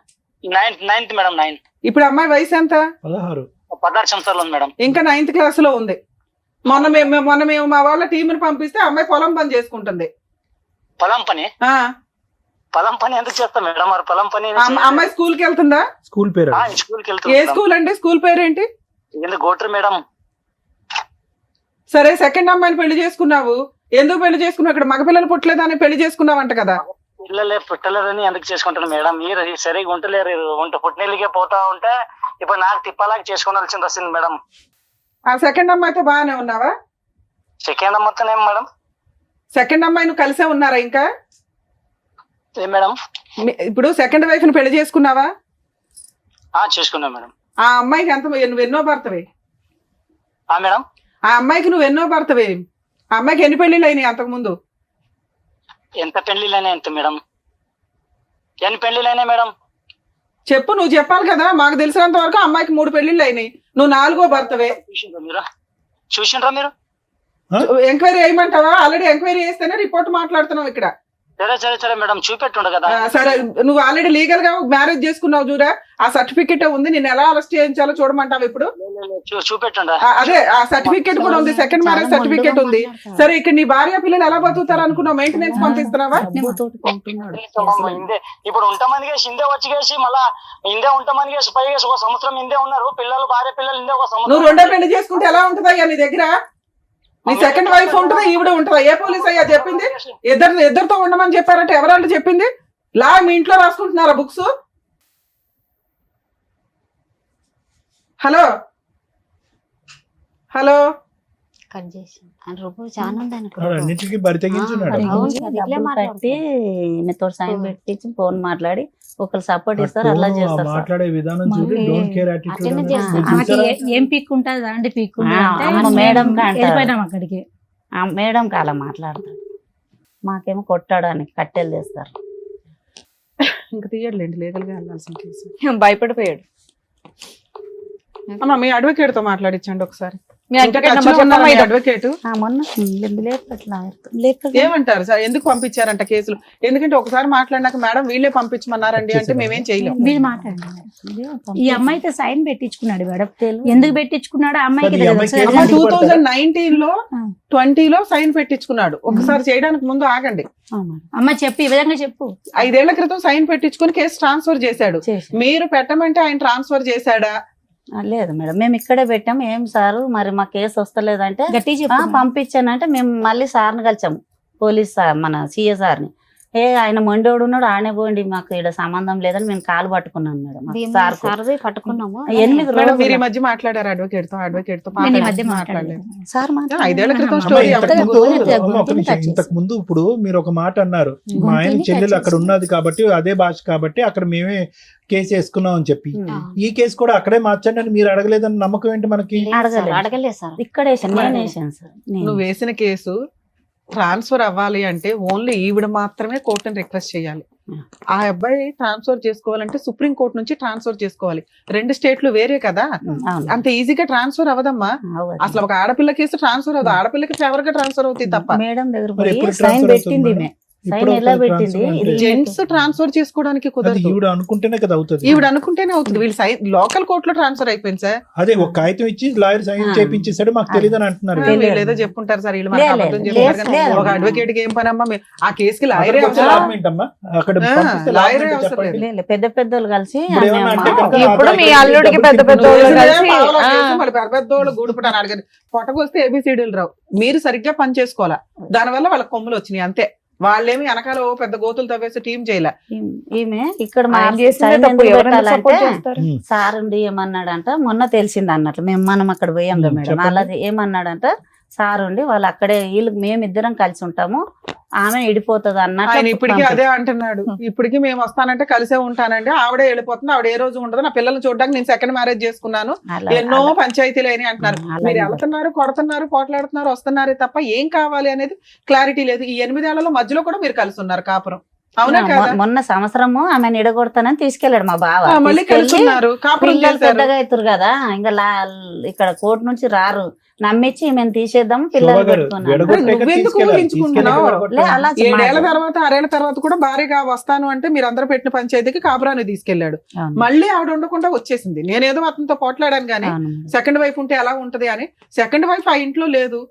9th madam. 9. ఇప్పుడు అమ్మాయి వయసు ఎంత? 16 సంవత్సరాలు ఉంది మేడం. ఇంకా 9th క్లాస్ లో ఉంది. మొన్న మేము మా వాళ్ళ టీంని పంపిస్తే అమ్మాయి పొలం పని చేసుకుంటుంది. పొలం పని? పొలం పని ఎందుకు చేస్తాం మేడం? మరి పొలం పని అమ్మాయి స్కూల్ కి వెళ్తుందా? స్కూల్ పేరు? స్కూల్ కి ఏ వెళ్తుంది. స్కూల్ అండి? స్కూల్ పేరు ఏంటి? గోట్రి మేడం. సరే, సెకండ్ అమ్మాయిని పెళ్లి చేసుకున్నావు, ఎందుకు పెళ్లి చేసుకున్నావు? ఇక్కడ మగపిల్లలు పుట్టలేదని పెళ్లి చేసుకున్నావంట కదా. పిల్లలే పుట్టలేదని ఎందుకు చేసుకుంటాను మేడం? మీరు సరిగా ఉంటలేరు, పుట్టినీళ్ళకే పోతా ఉంటే ఇప్పుడు నాకు తిప్పలాగా చేసుకోవాల్సింది వస్తుంది మేడం. ఆ సెకండ్ అమ్మాయితో బాగానే ఉన్నావా? Second అమ్మతోనే madam. సెకండ్ అమ్మాయి నువ్వు కలిసే ఉన్నారా ఇంకా? ఏం మేడం? ఇప్పుడు సెకండ్ వైఫ్ ని పెళ్లి చేసుకున్నావా? చేసుకున్నా మేడం. ఆ అమ్మాయికి నువ్వు ఎన్నో భర్తవే? మేడం, ఆ అమ్మాయికి నువ్వు ఎన్నో భర్తవే? ఆ అమ్మాయికి ఎన్ని పెళ్లిళ్ళు అయినాయి అంతకు ముందు? ఎంత పెళ్లిళ్ళైనా ఎంత మేడం? ఎన్ని పెళ్లిళ్ళైనా మేడం? చెప్పు, నువ్వు చెప్పాలి కదా. మాకు తెలిసినంత వరకు అమ్మాయికి 3 పెళ్లిళ్ళు అయినాయి, నువ్వు 4వ భర్తవే. చూసిండ్రా మీరు? ఎంక్వైరీ చేయమంటావా? ఆల్రెడీ ఎంక్వైరీ చేస్తేనే రిపోర్ట్ మాట్లాడుతున్నావు ఇక్కడ. సరే మేడం, చూపెట్టుండ కదా. సరే, నువ్వు ఆల్రెడీ లీగల్ గా మ్యారేజ్ చేసుకున్నావు చూడా, ఆ సర్టిఫికెట్ ఉంది. నేను ఎలా అరెస్ట్ చేయించాలో చూడమంటావు ఇప్పుడు? చూపెట్టుండ. అదే, ఆ సర్టిఫికెట్ కూడా ఉంది, సెకండ్ మ్యారేజ్ సర్టిఫికెట్ ఉంది. సరే, ఇక్కడ నీ భార్య పిల్లలు ఎలా బతుకుతారు అనుకున్నావు? మెయింటెనెన్స్ పంపిస్తున్నావా? ఇప్పుడు ఉంటామని కేసు ఇందే వచ్చి కేసి మళ్ళా ఇందే ఉంటామని కేసు పై కేసు 1 సంవత్సరం ఇందే ఉన్నారు పిల్లలు, భార్య పిల్లలు ఇందే 1 సంవత్సరం. నువ్వు 2వ పెళ్లి చేసుకుంటే ఎలా ఉంటుందయ్యా నీ దగ్గర? నీ సెకండ్ వైఫ్ ఉంటుందా, ఈవిడ ఉంటుందా? ఏ పోలీస్ అయ్యా చెప్పింది? ఇద్దరితో ఉండమని చెప్పారంటే ఎవరంటే చెప్పింది? లా మీ ఇంట్లో రాసుకుంటున్నారా బుక్స్? హలో హలో కట్ చేసి చాలా అన్నిటికీ బరి తెగించున్నాడు. కట్టి మీతో సైన్ పెట్టించి ఫోన్ మాట్లాడి ఒకరు సపోర్ట్ ఇస్తారు, అలా చేస్తారు. మాట్లాడే విధానం చూడు, డోంట్ కేర్ యాటిట్యూడ్. ఏం పీక్ ఉంటుంది అండి? పీక్ మేడం వెళ్ళిపోయినాం అక్కడికి. మేడం అలా మాట్లాడతారు, మాకేమో కొట్టడానికి కట్టెలు తెస్తారు. ఇంకా తీయట్లేండి, లీగల్ గా వెళ్ళాల్సిన కేసు. భయపడిపోయాడు. అమ్మా, మీ అడ్వకేట్ తో మాట్లాడించండి ఒకసారి. మీ అడ్వకేట్ మొన్న ఏమంటారు సార్? ఎందుకు పంపించారంట కేసులు? ఎందుకంటే ఒకసారి మాట్లాడినాక మేడం వీళ్ళే పంపించమన్నారండి అంటే మేమేం చేయలేము. మీరు మాట్లాడండి. ఈ అమ్మాయితో సైన్ పెట్టించుకున్నాడు మేడం. ఎందుకు పెట్టించుకున్నాడు? అమ్మాయికి 2019 లో 20 లో సైన్ పెట్టించుకున్నాడు. ఒకసారి చేయడానికి ముందు ఆగండి అమ్మ, చెప్పు, ఈ విధంగా చెప్పు. 5 ఏళ్ల క్రితం సైన్ పెట్టించుకుని కేసు ట్రాన్స్ఫర్ చేశాడు. మీరు పెట్టమంటే ఆయన ట్రాన్స్ఫర్ చేశాడా? లేదు మేడం, మేము ఇక్కడే పెట్టాము. ఏం సారు మరి మా కేసు వస్తలేదంటే పంపించానంటే మేము మళ్ళీ సార్ని కలిసాము, పోలీస్ సార్, మన సిఏ సార్ని. ఆయన మొండోడు ఉన్నాడు, ఆనే పోండి, మాకు ఇక్కడ సంబంధం లేదని మేము కాలు పట్టుకున్నాం మేడం. పట్టుకున్నాము 8 రోజులు. మీరు ఈ మధ్య మాట్లాడారు అడ్వకేట్ తో? అడ్వకేట్ తో మాట్లాడలేదు సార్. 5 ఏళ్ల క్రితం స్టోరీ. ఇంతకు ముందు ఇప్పుడు మీరు ఒక మాట అన్నారు, మా ఆయన చెల్లెలు అక్కడ ఉన్నది కాబట్టి అదే భాష కాబట్టి అక్కడ మేమే కేసు వేసుకున్నాం అని చెప్పి, ఈ కేసు కూడా అక్కడే మార్చండి అని మీరు అడగలేదని నమ్మకం ఏంటి మనకి? అడగలేదు సార్, ఇక్కడ వేసాను సార్. నువ్వు వేసిన కేసు ట్రాన్స్ఫర్ అవ్వాలి అంటే ఓన్లీ ఈవిడ మాత్రమే కోర్టుని రిక్వెస్ట్ చేయాలి. ఆ అబ్బాయి ట్రాన్స్ఫర్ చేసుకోవాలంటే సుప్రీం కోర్టు నుంచి ట్రాన్స్ఫర్ చేసుకోవాలి. 2 స్టేట్లు వేరే కదా, అంత ఈజీగా ట్రాన్స్ఫర్ అవ్వదమ్మా. అసలు ఒక ఆడపిల్ల కేసు ట్రాన్స్ఫర్ అవ్వదు, ఆడపిల్లకి ఫేవర్ గా ట్రాన్స్ఫర్ అవుతుంది తప్ప. మేడం దగ్గర సైన్ పెట్టింది, సైన్ ఎలా పెట్టింది ఇది జెంట్స్ ట్రాన్స్ఫర్ చేసుకోవడానికి అది కుదరదు. ఈవిడ అనుకుంటేనే కదా అవుతుంది. ఈవిడ అనుకుంటేనే అవుతుంది. వీళ్ళు సైన్ లోకల్ కోర్టులో ట్రాన్స్ఫర్ అయిపోయింది సార్. అదే ఒక కాగితం ఇచ్చి లాయర్ సైన్ చేపించేసాడు, మాకు తెలియదు అని అంటున్నారు. వీళ్ళు ఏదో చెప్పుకుంటారు సార్, వీళ్ళు మనకు అబద్ధం చెప్తారు కానీ ఒక అడ్వకేట్ కి ఏం పని అమ్మా? ఆ కేసుకి లాయరే అవసరం. అక్కడ లాయరే అవసరం లేదు. లేదు, పెద్ద పెద్దోళ్ళు కలిసి ఇప్పుడు ఏమన్నా అంటే ఆమె కనుక ఇప్పుడు మీ ఆ అల్లుడికి పెద్ద పెద్ద నువ్వు వాళ్ళు వేసినే కలిసి, పావలా ఆ. కేసు, మళ్ళీ పెద్దోళ్ళు గూడుపుటాను అడగదు. పొట్టకొస్తే ఏబిసిడీలు రావు. మీరు సరిగ్గా పని చేసుకోవాలా, దానివల్ల వాళ్ళ కొమ్ములు వచ్చినాయి అంతే. వాళ్ళేమి వెనకాల ఓ పెద్ద గోతులు తవ్వేసి టీం చేయలే. ఈమె ఇక్కడ ఆయన చేసిందే తప్పు, ఎవరైనా support చేస్తారు. సార్ ఉండి ఏమన్నాడంట, మొన్న తెలిసింది అన్నట్లు మనం అక్కడ పోయాం కదా మేడం, చెప్పండి. అలా ఏమన్నాడంట సార్ ఉండి వాళ్ళు అక్కడే వీళ్ళు మేమిద్దరం కలిసి ఉంటాము, ఆమె ఇడిపోతుంది ఆయన అన్నట్టు ఇప్పటికీ అదే అంటున్నాడు. ఇప్పటికీ మేము వస్తానంటే కలిసే ఉంటానండి, ఆవిడే వెళ్ళిపోతుంది, ఆవిడ ఏ రోజు ఉండదు, నా పిల్లల్ని చూడడానికి నేను సెకండ్ మ్యారేజ్ చేసుకున్నాను, ఎన్నో పంచాయతీలు అయినాయి అంటున్నారు. మీరు వెళ్తున్నారు, కొడుతున్నారు, పోట్లాడుతున్నారు, వస్తున్నారే తప్ప ఏం కావాలి అనేది క్లారిటీ లేదు. ఈ 8 ఏళ్లలో మధ్యలో కూడా మీరు కలిసి ఉన్నారు కాపురం, అవునా కదా? మొన్న సంవత్సరము ఆమెను ఇడగొడతానని తీసుకెళ్లాడు మా బావ. మళ్ళీ కలిసి ఉన్నారు, కాపురం పిల్లలు చేశారు. పెద్దగా అవుతారు కదా, ఇంకా ఇక్కడ కోర్టు నుంచి రారు, నమ్మించి మేము తీసేద్దాం శోభా పిల్లలు గారు, పెట్టుకున్నాను. విడగొట్టాక నువ్వెందుకు తీసుకెళ్ళాలి. ఊహించుకుంటున్నావు? తీసుకెళ్ళి లే, అలా 7 ఏళ్ల తర్వాత 6 ఏళ్ల తర్వాత కూడా భారీగా వస్తాను అంటే మీరు అందరూ పెట్టిన పంచాయతీకి కాపురాన్ని తీసుకెళ్లాడు. అవును. మళ్ళీ ఆవిడ ఉండకుండా వచ్చేసింది. నేనేదో అతనితో పోట్లాడాను గానీ అవును. సెకండ్ వైఫ్ ఉంటే ఎలా ఉంటది అని. సెకండ్ వైఫ్ ఆ ఇంట్లో లేదు.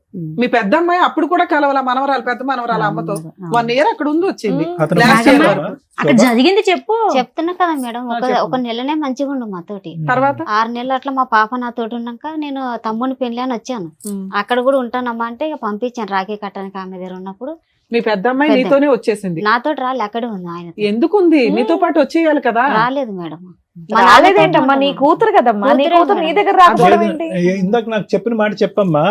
మీ పెద్ద అమ్మాయి అప్పుడు కూడా కలవాల, మనవరాలు, పెద్ద మనవరాలు అమ్మతో 1 ఇయర్ అక్కడ ఉంది వచ్చింది. అతను Last year మాట్లాడారా? వరకు. అక్కడ జరిగింది చెప్పు. చెప్తున్నా కదా మేడం, చెప్పు. ఒక నెలనే మంచిగా ఉండు మాతోటి. తర్వాత 6 నెలలు అట్లా మా పాప నాతోటి ఉన్నాక నేను తమ్ముని పెళ్లి అని వచ్చాను. అక్కడ కూడా ఉంటానమ్మా అంటే ఇక పంపించాను రాఖీ కట్టడానికి ఆమె దగ్గర ఉన్నప్పుడు. మీ పెద్ద అమ్మాయి పెద్ద. నీతోనే వచ్చేసింది. నాతోటి రాలే, అక్కడే ఉంది ఆయన. ఎందుకుంది? నీతో పాటు వచ్చేయాలి కదా. రాలేదు మేడం. రాలేదేంటమ్మా, నీ కూతురు కదమ్మా, నీ కూతురే కూతురు నీ మేడం. దగ్గర రాకపోవడం ఏంటి? ఇందాక నాకు చెప్పిన మాట చెప్పమ్మా,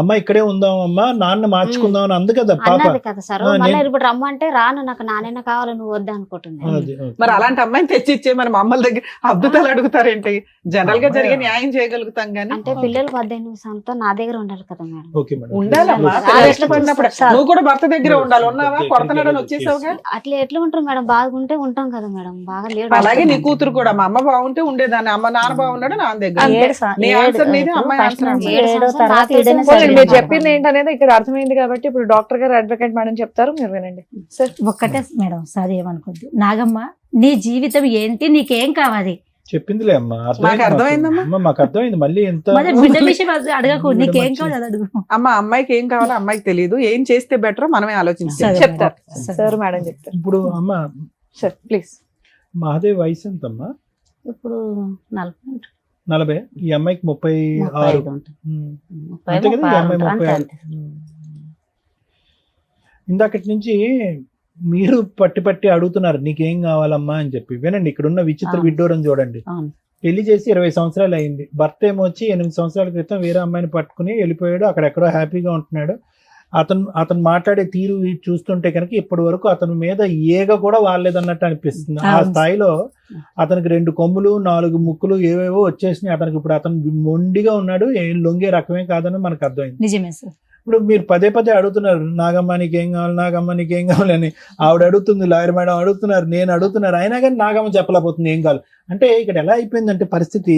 అమ్మ ఇక్కడే ఉందాం అమ్మా, నాన్న మార్చుకుందాం అని అందు కదా పాప. అన్నది కదా సార్. ఆ, మళ్ళీ నేను- ఇప్పుడు రమ్మంటే రాను, నాకు నాన్న కావాలి, నువ్వు వద్దా అనుకుంటున్నా. అది, ఓకే. మరి అలాంటి అమ్మాయిని తెచ్చిచ్చే మన అమ్మల దగ్గర అద్భుతాలు అడుగుతారేంటి? జనరల్ గా జరిగే న్యాయం చేయగలుగుతాం గానీ. అంటే పిల్లలు 18 సంవత్సరాలతో నా దగ్గర ఉండాలి కదా మేడం. Okay madam. ఉండాలమ్మా, ఆ, పిల్లలు ఎట్లా ఇష్టపడినప్పుడు చూస్తారు? నువ్వు కూడా భర్త దగ్గర ఉండాలి. ఉన్నావా? కొడతనాడని వచ్చేసావుగా. అట్లా ఎట్లా ఉంటారు మేడం? బాగుంటే ఉంటాం కదా మేడం, బాగా లేడు. అలాగే నీ కూతురు కూడా, మా అమ్మ బాగుంటే ఉండేదాన్ని, అమ్మ నాన్న బాగున్నాడు నాన్న దగ్గర. నీ ఆన్సర్ నీది, అమ్మాయి ఆన్సర్ అమ్మాయి. 7 తర్వాత నాకు తెలిసిన ఈడనే పోనీ, మీరు సరిగ్గా చెప్పింది ఏంటనేది ఇక్కడ అర్థమైంది కాబట్టి ఇప్పుడు డాక్టర్ గారు, అడ్వకేట్ మేడం చెప్తారు, మీరు వినండి. ఒక్కటే మేడం, సార్ ఏమనుకోద్దు. నాగమ్మ, నీ జీవితం ఏంటి, నీకేం కావాలి? చెప్పిందిలే అమ్మా, మాకు అర్థమైందమ్మా. అమ్మా, మాకు అర్థమైంది. మళ్ళీ ఎంత మరి బిడ్డ విషయం అడగకు, నీకేం కావాలి అది అడుగు. అమ్మ అమ్మాయికి ఏం కావాలో అమ్మాయికి తెలియదు, ఏం చేస్తే బెటర్ మనమే ఆలోచించాలి. సరే. చెప్తారు సార్, మేడం చెప్తారు. ఇప్పుడు అమ్మ సార్ ప్లీజ్. మహాదేవ్ వయసు ఎంతమ్మా? ఇప్పుడు 40 40. ఈ అమ్మాయికి 36. 35 ఉంటుంది. అంతే కదా, ఈ అమ్మాయి 36 36. అంతే. ఇందాకటి నుంచి మీరు పట్టి అడుగుతున్నారు నీకేం కావాలమ్మా అని చెప్పి. వినండి, ఇక్కడ ఉన్న విచిత్ర అవును. విడ్డూరం చూడండి. అవును. పెళ్లి చేసి 20 సంవత్సరాలు అయింది. భర్త ఏమో వచ్చి 8 సంవత్సరాల క్రితం వేరే అమ్మాయిని పట్టుకుని వెళ్ళిపోయాడు, అక్కడెక్కడో హ్యాపీగా ఉంటున్నాడు. అతను మాట్లాడే తీరు చూస్తుంటే కనుక ఇప్పటి వరకు అతని మీద ఏగ కూడా వాలేదన్నట్టు అనిపిస్తుంది. ఆ అవును. స్థాయిలో అతనికి 2 కొమ్ములు 4 ముక్కులు ఏవేవో వచ్చేసినాయి అతనికి. ఇప్పుడు అతను మొండిగా ఉన్నాడు, ఏం లొంగే రకమే కాదని మనకు అర్థమైంది. నిజమే సార్. ఇప్పుడు మీరు పదే అడుగుతున్నారు నాగమ్మ నీకేం కావాలి, నాగమ్మ నీకేం కావాలి అని. ఆవిడ అడుగుతుంది, లాయర్ మేడం అడుగుతున్నారు, నేను అడుగుతున్నారు, అయినా కానీ నాగమ్మ చెప్పలేకపోతుంది ఏం కావాలి. అంటే ఇక్కడ ఎలా అయిపోయిందంటే పరిస్థితి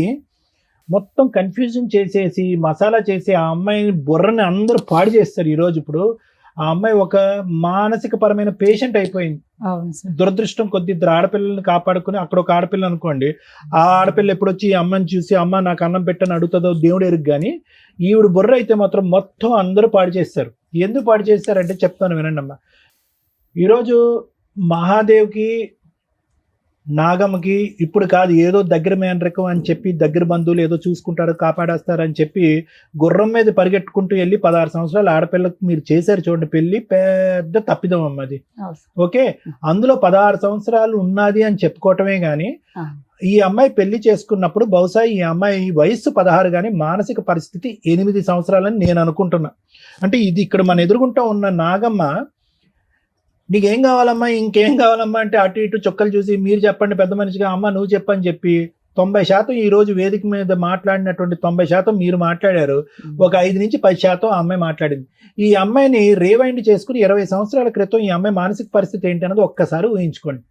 మొత్తం కన్ఫ్యూజన్ చేసేసి మసాలా చేసి ఆ అమ్మాయిని బుర్రని అందరూ పాడు చేస్తారు ఈరోజు. ఇప్పుడు ఆ అమ్మాయి ఒక మానసిక పరమైన పేషెంట్ అయిపోయింది. అవును సార్. దురదృష్టం కొద్ది 2 ఆడపిల్లల్ని కాపాడుకుని, అక్కడ ఒక ఆడపిల్ల అనుకోండి, ఆ ఆడపిల్ల ఎప్పుడు వచ్చి ఈ అమ్మని చూసి అమ్మ నాకు అన్నం పెట్టని అడుగుతుందో దేవుడు ఎరుగు. కానీ ఈవిడ బుర్ర అయితే మాత్రం మొత్తం అందరూ పాడు చేస్తారు. ఎందుకు పాడు చేస్తారంటే చెప్తాను వినండి అమ్మ. ఈరోజు మహాదేవ్కి నాగమ్మకి ఇప్పుడు కాదు, ఏదో దగ్గర మేనరకం అని చెప్పి దగ్గర బంధువులు ఏదో చూసుకుంటారు కాపాడేస్తారని చెప్పి గుర్రం మీద పరిగెట్టుకుంటూ వెళ్ళి 16 సంవత్సరాల ఆడపిల్లకు మీరు చేశారు చూడండి పెళ్లి. పెద్ద తప్పిదం అమ్మది. ఓకే, అందులో 16 సంవత్సరాలు ఉన్నది అని చెప్పుకోవటమే గాని ఈ అమ్మాయి పెళ్లి చేసుకున్నప్పుడు బహుశా ఈ అమ్మాయి వయస్సు 16 కానీ మానసిక పరిస్థితి 8 సంవత్సరాలని నేను అనుకుంటున్నా. అంటే ఇది ఇక్కడ మన ఎదురుగుంటా ఉన్న నాగమ్మ నీకేం కావాలమ్మా, ఇంకేం కావాలమ్మా అంటే అటు ఇటు చొక్కలు చూసి మీరు చెప్పండి పెద్ద మనిషిగా, అమ్మ నువ్వు చెప్పని చెప్పి 90% ఈ రోజు వేదిక మీద మాట్లాడినటువంటి 90% మీరు మాట్లాడారు. ఒక 5 నుంచి 10% ఆ అమ్మాయి మాట్లాడింది. ఈ అమ్మాయిని రీవైండ్ చేసుకుని 20 సంవత్సరాల క్రితం ఈ అమ్మాయి మానసిక పరిస్థితి ఏంటి అన్నది ఒక్కసారి ఊహించుకోండి.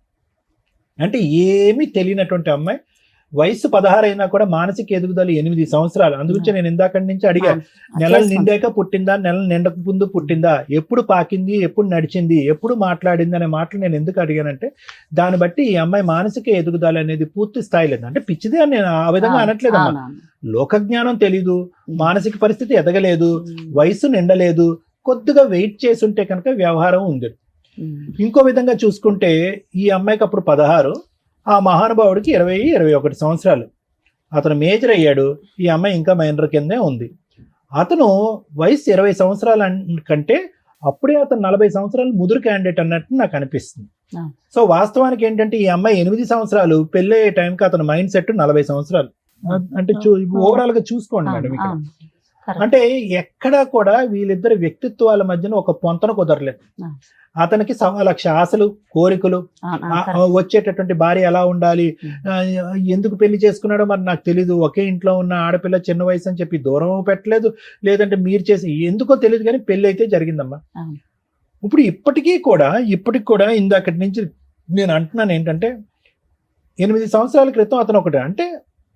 అంటే ఏమీ తెలియనటువంటి అమ్మాయి వయసు 16 అయినా కూడా మానసిక ఎదుగుదల 8 సంవత్సరాలు. అందుగురించి నేను ఇందాక నుంచి అడిగా, నెలలు నిండాక పుట్టిందా, నెలలు నిండక ముందు పుట్టిందా, ఎప్పుడు పాకింది, ఎప్పుడు నడిచింది, ఎప్పుడు మాట్లాడింది అనే మాటలు నేను ఎందుకు అడిగానంటే, దాన్ని బట్టి ఈ అమ్మాయి మానసిక ఎదుగుదల అనేది పూర్తి స్థాయి లేదు. అంటే పిచ్చిదే అని నేను ఆ విధంగా అనట్లేదమ్మా. లోక జ్ఞానం తెలీదు, మానసిక పరిస్థితి ఎదగలేదు, వయసు నిండలేదు, కొద్దిగా వెయిట్ చేసి ఉంటే కనుక వ్యవహారం ఉంది. ఇంకో విధంగా చూసుకుంటే ఈ అమ్మాయికి అప్పుడు 16, ఆ మహానుభావుడికి 20-21 సంవత్సరాలు. అతను మేజర్ అయ్యాడు, ఈ అమ్మాయి ఇంకా మైనర్ కిందే ఉంది. అతను వయసు 20 సంవత్సరాల కంటే అప్పుడే అతను 40 సంవత్సరాలు ముదురు క్యాండిడేట్ అన్నట్టు నాకు అనిపిస్తుంది. సో వాస్తవానికి ఏంటంటే ఈ అమ్మాయి 8 సంవత్సరాలు, పెళ్ళి అయ్యే టైంకి అతను మైండ్ సెట్ 40 సంవత్సరాలు. అంటే ఓవరాల్ గా చూసుకోండి మేడం ఇక్కడ. అంటే ఎక్కడా కూడా వీళ్ళిద్దరి వ్యక్తిత్వాల మధ్యన ఒక పొంతన కుదరలేదు. అతనికి 1,00,000 ఆశలు, కోరికలు, వచ్చేటటువంటి భార్య ఎలా ఉండాలి, ఎందుకు పెళ్లి చేసుకున్నాడో మరి నాకు తెలీదు. ఒకే ఇంట్లో ఉన్న ఆడపిల్ల చిన్న వయసు అని చెప్పి దూరం పెట్టలేదు, లేదంటే మీరు చేసి ఎందుకో తెలియదు, కానీ పెళ్లి అయితే జరిగిందమ్మా. ఇప్పుడు ఇప్పటికీ కూడా ఇందాకటి నుంచి నేను అంటున్నాను ఏంటంటే, 8 సంవత్సరాల క్రితం అతను ఒకటే, అంటే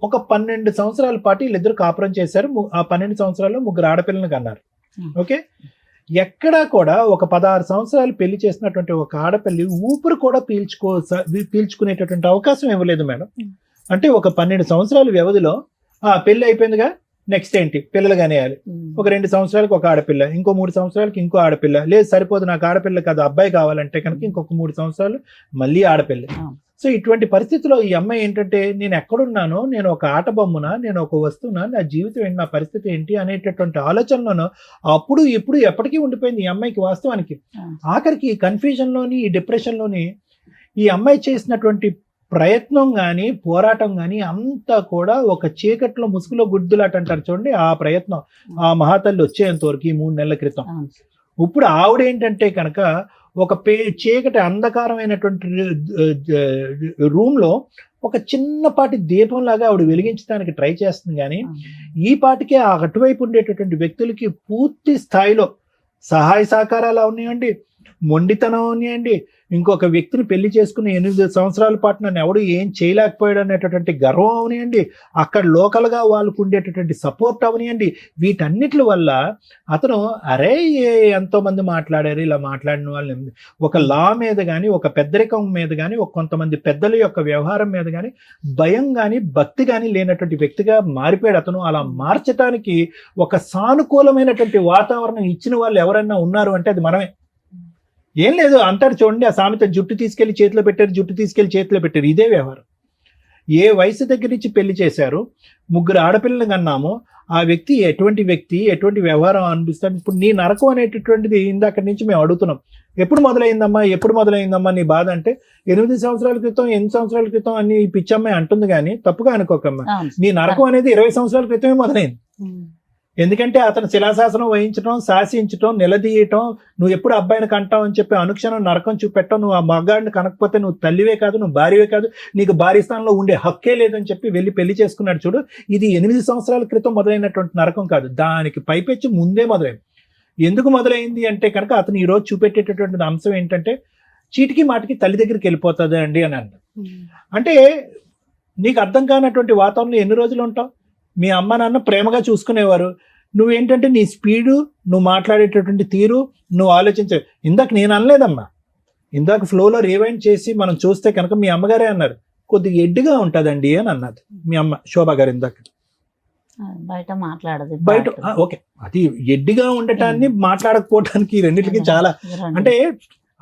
ఒక 12 సంవత్సరాల పాటు వీళ్ళిద్దరు కాపురం చేశారు. ఆ 12 సంవత్సరాల్లో 3 ఆడపిల్లలను కన్నారు. ఓకే, ఎక్కడా కూడా ఒక 16 సంవత్సరాలు పెళ్లి చేసినటువంటి ఒక ఆడపిల్లి ఊపిరి కూడా పీల్చుకునేటటువంటి అవకాశం ఇవ్వలేదు మేడం. అంటే ఒక 12 సంవత్సరాల వ్యవధిలో పెళ్లి అయిపోయిందిగా, నెక్స్ట్ ఏంటి, పిల్లలు కానియాలి. ఒక 2 సంవత్సరాలకు ఒక ఆడపిల్ల, ఇంకో 3 సంవత్సరాలకి ఇంకో ఆడపిల్ల, లేదు సరిపోదు నాకు ఆడపిల్ల కాదు అబ్బాయి కావాలంటే కనుక ఇంకొక 3 సంవత్సరాలు మళ్ళీ ఆడపిల్ల. సో ఇటువంటి పరిస్థితిలో ఈ అమ్మాయి ఏంటంటే, నేను ఎక్కడున్నానో, నేను ఒక ఆట బొమ్మనా, నేను ఒక వస్తువునా, నా జీవితం ఏంటి, నా పరిస్థితి ఏంటి అనేటటువంటి ఆలోచనలోనో అప్పుడు ఇప్పుడు ఎప్పటికీ ఉండిపోయింది ఈ అమ్మాయికి. వాస్తవానికి ఆఖరికి ఈ కన్ఫ్యూజన్లోని, ఈ డిప్రెషన్లోని ఈ అమ్మాయి చేసినటువంటి ప్రయత్నం కానీ, పోరాటం కానీ అంతా కూడా ఒక చీకట్లో ముసుగులో గుడ్దులాట అంటారు చూడండి, ఆ ప్రయత్నం ఆ మహాతల్లి వచ్చేంత వరకు ఈ 3 నెలల క్రితం. ఇప్పుడు ఆవిడ ఏంటంటే కనుక ఒక చీకటి అంధకారమైనటువంటి రూమ్లో ఒక చిన్నపాటి దీపంలాగా ఆవిడ వెలిగించడానికి ట్రై చేస్తుంది. కానీ ఈ పాటికే ఆ అటువైపు ఉండేటటువంటి వ్యక్తులకి పూర్తి స్థాయిలో సహాయ సహకారాలు ఉన్నాయండి, మొండితనం ఉన్నాయండి, ఇంకొక వ్యక్తిని పెళ్లి చేసుకుని 8 సంవత్సరాల పాటు నన్ను ఎవడు ఏం చేయలేకపోయాడు అనేటటువంటి గర్వం అవనియండి, అక్కడ లోకల్గా వాళ్ళకు ఉండేటటువంటి సపోర్ట్ అవనియండి. వీటన్నిటి వల్ల అతను అరే ఎంతో మంది మాట్లాడారు, ఇలా మాట్లాడిన వాళ్ళని ఒక లా మీద కానీ, ఒక పెద్దరికం మీద కానీ, ఒక కొంతమంది పెద్దల యొక్క వ్యవహారం మీద కానీ భయం కానీ భక్తి కానీ లేనటువంటి వ్యక్తిగా మారిపోయాడు అతను. అలా మార్చడానికి ఒక సానుకూలమైనటువంటి వాతావరణం ఇచ్చిన వాళ్ళు ఎవరైనా ఉన్నారు అంటే అది మనమే. ఏం లేదు అంటారు చూడండి, ఆ సామెత, జుట్టు తీసుకెళ్లి చేతిలో పెట్టారు. ఇదే వ్యవహారం. ఏ వయసు దగ్గర నుంచి పెళ్లి చేశారు, 3 ఆడపిల్లలు కన్నాము, ఆ వ్యక్తి ఎటువంటి వ్యవహారం అనిపిస్తాడు. ఇప్పుడు నీ నరకం అనేటటువంటిది ఇందాక నుంచి మేము అడుగుతున్నాం, ఎప్పుడు మొదలైందమ్మా నీ బాధ అంటే 8 సంవత్సరాల క్రితం 8 సంవత్సరాల క్రితం అని పిచ్చమ్మాయి అంటుంది. కానీ తప్పుగా అనుకోకమ్మా, నీ నరకం అనేది 20 సంవత్సరాల క్రితమే మొదలైంది. ఎందుకంటే అతను శిలాశాసనం వహించడం, శాసించడం, నిలదీయటం, నువ్వు ఎప్పుడు అబ్బాయిని కంటావు అని చెప్పి అనుక్షణం నరకం చూపెట్టడం, నువ్వు ఆ మగాడిని కనకపోతే నువ్వు తల్లివే కాదు, నువ్వు భార్యవే కాదు, నీకు భార్య స్థానంలో ఉండే హక్కే లేదని చెప్పి వెళ్ళి పెళ్లి చేసుకున్నాడు చూడు. ఇది 8 సంవత్సరాల క్రితం మొదలైనటువంటి నరకం కాదు, దానికి పైపెచ్చి ముందే మొదలైంది. ఎందుకు మొదలైంది అంటే కనుక అతను ఈరోజు చూపెట్టేటటువంటి అంశం ఏంటంటే, చీటికి మాటికి తల్లి దగ్గరికి వెళ్ళిపోతుంది అండి అని అన్నాడు. అంటే నీకు అర్థం కానటువంటి వాతావరణంలో ఎన్ని రోజులు ఉంటావు? మీ అమ్మ నాన్న ప్రేమగా చూసుకునేవారు, నువ్వేంటంటే నీ స్పీడు, నువ్వు మాట్లాడేటటువంటి తీరు, నువ్వు ఆలోచించే. ఇందాక నేను అనలేదమ్మా, ఇందాక ఫ్లోలో రివైండ్ చేసి మనం చూస్తే కనుక మీ అమ్మగారే అన్నారు, కొద్దిగా ఎడ్డుగా ఉంటుందండి అని అన్నది మీ అమ్మ శోభా గారు ఇందాక. బయట మాట్లాడదు, బయట ఓకే, అది ఎడ్డిగా ఉండటాన్ని మాట్లాడకపోవటానికి రెండింటికి చాలా, అంటే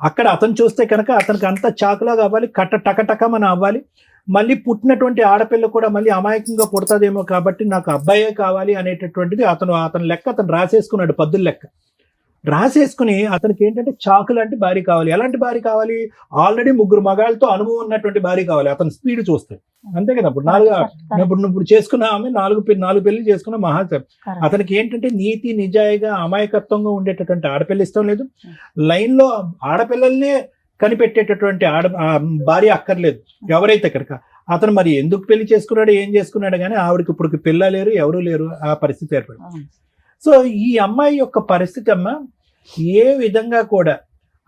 అక్కడ అతను చూస్తే కనుక అతనికి అంత చాకులా కావాలి, టకటకమని అవ్వాలి. మళ్ళీ పుట్టినటువంటి ఆడపిల్ల కూడా మళ్ళీ అమాయకంగా పుడతాదేమో కాబట్టి నాకు అబ్బాయే కావాలి అనేటటువంటిది అతను లెక్క అతను రాసేసుకున్నాడు, పద్దుల లెక్క రాసేసుకుని అతనికి ఏంటంటే చాకు లాంటి భార్య కావాలి. ఎలాంటి భార్య కావాలి? ఆల్రెడీ 3 మగాళ్ళతో అనుభవం ఉన్నటువంటి భార్య కావాలి అతని స్పీడ్ చూస్తే. అంతే కదా, ఇప్పుడు చేసుకున్న ఆమె 4 పెళ్లి చేసుకున్న మహాత్మ. అతనికి ఏంటంటే నీతి నిజాయిగా అమాయకత్వంగా ఉండేటటువంటి ఆడపిల్ల ఇష్టం లేదు, లైన్ లో ఆడపిల్లల్నే కనిపెట్టేటటువంటి భార్య అక్కర్లేదు ఎవరైతే కనుక. అతను మరి ఎందుకు పెళ్లి చేసుకున్నాడు, ఏం చేసుకున్నాడు కానీ ఆవిడకి ఇప్పుడు పిల్ల లేరు, ఎవరూ లేరు, ఆ పరిస్థితి ఏర్పడింది. సో ఈ అమ్మాయి యొక్క పరిస్థితి అమ్మ ఏ విధంగా కూడా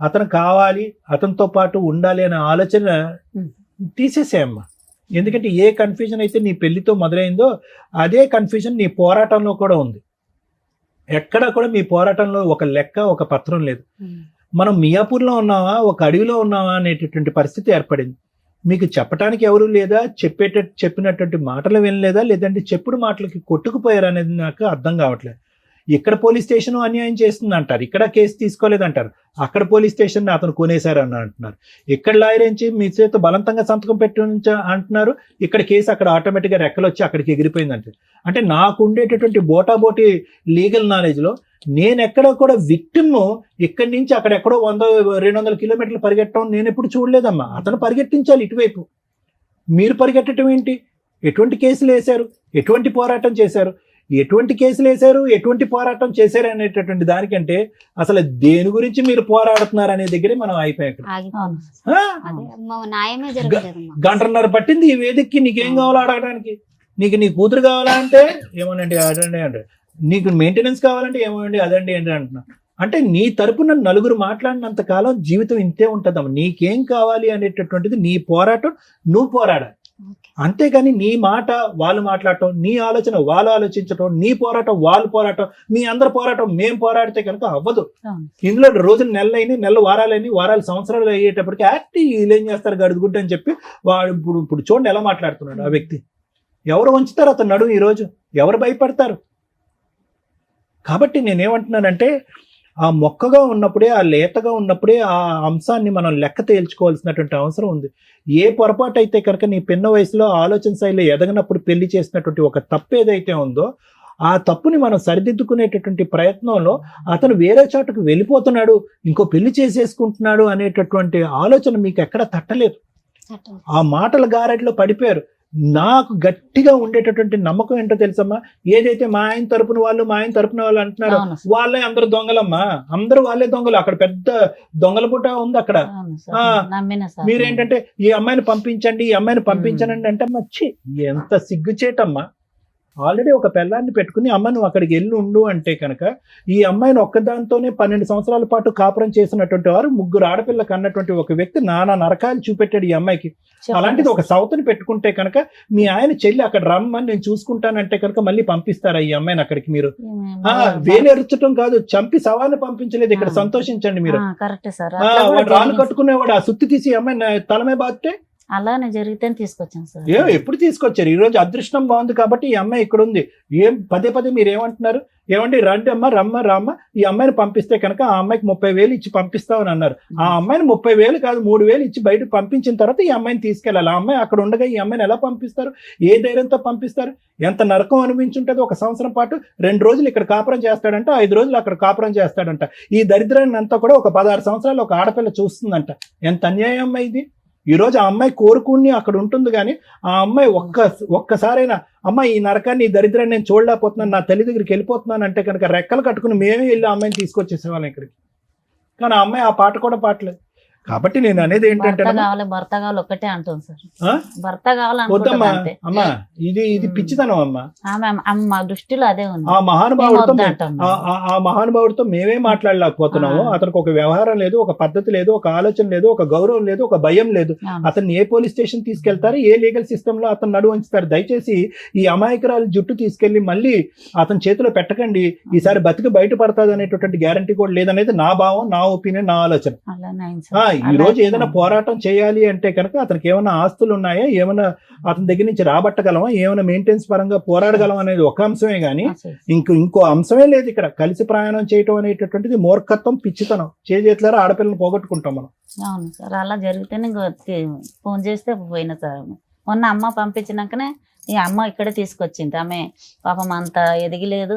అతను కావాలి, అతనితో పాటు ఉండాలి అనే ఆలోచన తీసేసేయమ్మా. ఎందుకంటే ఏ కన్ఫ్యూజన్ అయితే నీ పెళ్లితో మొదలైందో అదే కన్ఫ్యూజన్ నీ పోరాటంలో కూడా ఉంది. ఎక్కడా కూడా మీ పోరాటంలో ఒక లెక్క, ఒక పత్రం లేదు. మనం మియాపూర్లో ఉన్నావా, ఒక అడవిలో ఉన్నావా అనేటటువంటి పరిస్థితి ఏర్పడింది. మీకు చెప్పడానికి ఎవరు లేదా, చెప్పినటువంటి మాటలు వినలేదా, లేదంటే చెప్పుడు మాటలకి కొట్టుకుపోయారు అనేది నాకు అర్థం కావట్లేదు. ఇక్కడ పోలీస్ స్టేషన్ అన్యాయం చేస్తుంది అంటారు, ఇక్కడ కేసు తీసుకోలేదంటారు, అక్కడ పోలీస్ స్టేషన్ అతను కొనేశారు అని అంటున్నారు, ఇక్కడ లాయర్ నుంచి మీ చేత బలవంతంగా సంతకం పెట్టి అంటున్నారు, ఇక్కడ కేసు అక్కడ ఆటోమేటిక్గా రెక్కలు వచ్చి అక్కడికి ఎగిరిపోయింది అంటే నాకు ఉండేటటువంటి బోటాబోటి లీగల్ నాలెడ్జ్లో నేను ఎక్కడో కూడా విక్టిమ్ ఇక్కడి నుంచి అక్కడెక్కడో 100-200 కిలోమీటర్లు పరిగెట్టడం నేను ఎప్పుడు చూడలేదమ్మా. అతను పరిగెట్టించాలి ఇటువైపు, మీరు పరిగెట్టడం ఏంటి? ఎటువంటి కేసులు వేశారు, ఎటువంటి పోరాటం చేశారు, ఎటువంటి కేసులు వేశారు, ఎటువంటి పోరాటం చేశారు అనేటటువంటి దానికంటే అసలు దేని గురించి మీరు పోరాడుతున్నారు అనే దగ్గరే మనం అయిపోయాం. గంటన్నర పట్టింది ఈ వేదికకి. నీకేం కావాలో అడగడానికి, నీకు నీ కూతురు కావాలా అంటే ఏమోనండి అదండి అంటే, నీకు మెయింటెనెన్స్ కావాలంటే ఏమోనండి అదండి ఏంటి అంటున్నా. అంటే నీ తరపున నలుగురు మాట్లాడినంత కాలం జీవితం ఇంతే ఉంటుందమ్మా. నీకేం కావాలి అనేటటువంటిది నీ పోరాటం నువ్వు పోరాడాలి, అంతేగాని నీ మాట వాళ్ళు మాట్లాడటం, నీ ఆలోచన వాళ్ళు ఆలోచించటం, నీ పోరాటం వాళ్ళు పోరాటం, మీ అందరి పోరాటం మేము పోరాడితే కనుక అవ్వదు. ఇందులో రోజులు నెలలు వారాలు సంవత్సరాలు అయ్యేటప్పటికి వీళ్ళు ఏం చేస్తారు గడుగుడ్డు అని చెప్పి వాడు ఇప్పుడు చూడండి ఎలా మాట్లాడుతున్నాడు ఆ వ్యక్తి. ఎవరు వంచుతారు అతను నడుము ఈరోజు, ఎవరు భయపడతారు? కాబట్టి నేనేమంటున్నానంటే ఆ మొక్కగా ఉన్నప్పుడే, ఆ లేతగా ఉన్నప్పుడే ఆ అంశాన్ని మనం లెక్క తేల్చుకోవాల్సినటువంటి అవసరం ఉంది. ఏ పొరపాటు అయితే కనుక నీ పిన్న వయసులో ఆలోచన శైలిలో ఎదగనప్పుడు పెళ్లి చేసినటువంటి ఒక తప్పు ఏదైతే ఉందో ఆ తప్పుని మనం సరిదిద్దుకునేటటువంటి ప్రయత్నంలో అతను వేరే చోటుకు వెళ్ళిపోతున్నాడు, ఇంకో పెళ్లి చేసేసుకుంటున్నాడు అనేటటువంటి ఆలోచన మీకు ఎక్కడ తట్టలేదు. ఆ మాటల గారడిలో పడిపోయారు. నాకు గట్టిగా ఉండేటటువంటి నమ్మకం ఏంటో తెలుసమ్మా, ఏదైతే మా ఆయన తరపున వాళ్ళు అంటున్నారు వాళ్ళే అందరు దొంగలమ్మా, అందరూ వాళ్ళే దొంగలు. అక్కడ పెద్ద దొంగల పుట్ట ఉంది అక్కడ. మీరేంటంటే ఈ అమ్మాయిని పంపించండి అంటే మచ్చి ఎంత సిగ్గుచేటమ్మా. ఆల్రెడీ ఒక పిల్లాన్ని పెట్టుకుని అమ్మ నువ్వు అక్కడికి వెళ్ళి ఉండు అంటే కనుక ఈ అమ్మాయిని ఒక్కదాంతోనే 12 సంవత్సరాల పాటు కాపురం చేసినటువంటి వారు, 3 ఆడపిల్లలకు అన్నటువంటి ఒక వ్యక్తి నానా నరకాలు చూపెట్టాడు ఈ అమ్మాయికి. అలాంటిది ఒక సౌతని పెట్టుకుంటే కనుక మీ ఆయన చెల్లి అక్కడ రమ్మని నేను చూసుకుంటానంటే కనుక మళ్ళీ పంపిస్తారా ఈ అమ్మాయిని అక్కడికి? మీరు వేలెరచడం కాదు, చంపి శవాన్ని పంపించలేదు. ఇక్కడ సంతోషించండి మీరు. వాడు రాళ్ళు కట్టుకునేవాడు ఆ సుత్తి తీసి అమ్మాయిని తలమే బాధితే అలానే జరిగితే తీసుకొచ్చాను సార్. ఎప్పుడు తీసుకొచ్చారు? ఈ రోజు అదృష్టం బాగుంది కాబట్టి ఈ అమ్మాయి ఇక్కడ ఉంది. పదే మీరు ఏమంటున్నారు? ఏమండి రండి అమ్మ రామ్మ ఈ అమ్మాయిని పంపిస్తే కనుక ఆ అమ్మాయికి 30,000 ఇచ్చి పంపిస్తామని అన్నారు. ఆ అమ్మాయిని 30,000 కాదు 3,000 ఇచ్చి బయట పంపించిన తర్వాత ఈ అమ్మాయిని తీసుకెళ్ళాలి. ఆ అమ్మాయి అక్కడ ఉండగా ఈ అమ్మాయిని ఎలా పంపిస్తారు? ఏ ధైర్యంతో పంపిస్తారు? ఎంత నరకం అనిపించుంటుంది. 1 సంవత్సరం పాటు 2 రోజులు ఇక్కడ కాపురం చేస్తాడంట, 5 రోజులు అక్కడ కాపురం చేస్తాడంట. ఈ దరిద్రాన్ని అంతా కూడా ఒక 16 సంవత్సరాలు ఒక ఆడపిల్ల చూస్తుందంట. ఎంత అన్యాయం అమ్మాయి ఇది. ఈ రోజు ఆ అమ్మాయి కోరుకుని అక్కడ ఉంటుంది, కానీ ఆ అమ్మాయి ఒక్కసారైనా అమ్మ ఈ నరకాన్ని ఈ దరిద్రాన్ని నేను చూడలేకపోతున్నాను, నా తల్లి దగ్గరికి వెళ్ళిపోతున్నాను అంటే కనుక రెక్కలు కట్టుకుని మేమే వెళ్ళి ఆ అమ్మాయిని తీసుకొచ్చేసేవాళ్ళం ఇక్కడికి. కానీ ఆ అమ్మాయి ఆ పాట కూడా పాటలేదు. కాబట్టి నేను అనేది ఏంటంటే భర్త కావాలి ఒక్కటే అంటుంది సార్. భర్త కావాలమ్మా. అమ్మా ఇది పిచ్చితనం అమ్మా. మా దృష్టిలో అదే ఉంది. ఆ మహానుభావుడితో మేమే మాట్లాడలేకపోతున్నాము. అతనికి ఒక వ్యవహారం లేదు, ఒక పద్ధతి లేదు, ఒక ఆలోచన లేదు, ఒక గౌరవం లేదు, ఒక భయం లేదు. అతన్ని ఏ పోలీస్ స్టేషన్ తీసుకెళ్తారు, ఏ లీగల్ సిస్టమ్ లో అతను నడువు ఉంచుతారు? దయచేసి ఈ అమాయకురాలు జుట్టు తీసుకెళ్లి మళ్ళీ అతని చేతిలో పెట్టకండి. ఈసారి బతికి బయటపడతాది అనేటటువంటి గ్యారంటీ కూడా లేదనేది నా భావం, నా ఒపీనియన్, నా ఆలోచన. ఈ రోజు ఏదైనా పోరాటం చేయాలి అంటే కనుక అతనికి ఏమైనా ఆస్తులు ఉన్నాయా, ఏమైనా అతని దగ్గర నుంచి రాబట్టగలమా, ఏమైనా మెయింటెనెన్స్ పరంగా పోరాడగలం అనేది ఒక అంశమే గానీ ఇంకో అంశమే లేదు ఇక్కడ. కలిసి ప్రయాణం చేయటం అనేటటువంటిది మూర్ఖత్వం, పిచ్చితనం. చేతులారా ఆడపిల్లని పోగొట్టుకుంటాం మనం. అవును సార్, అలా జరిగితేనే ఫోన్ చేస్తే పోయిన సార్. మొన్న అమ్మ పంపించినాకనే ఈ అమ్మ ఇక్కడే తీసుకొచ్చింది. ఆమె పాపం అంత ఎదిగిలేదు.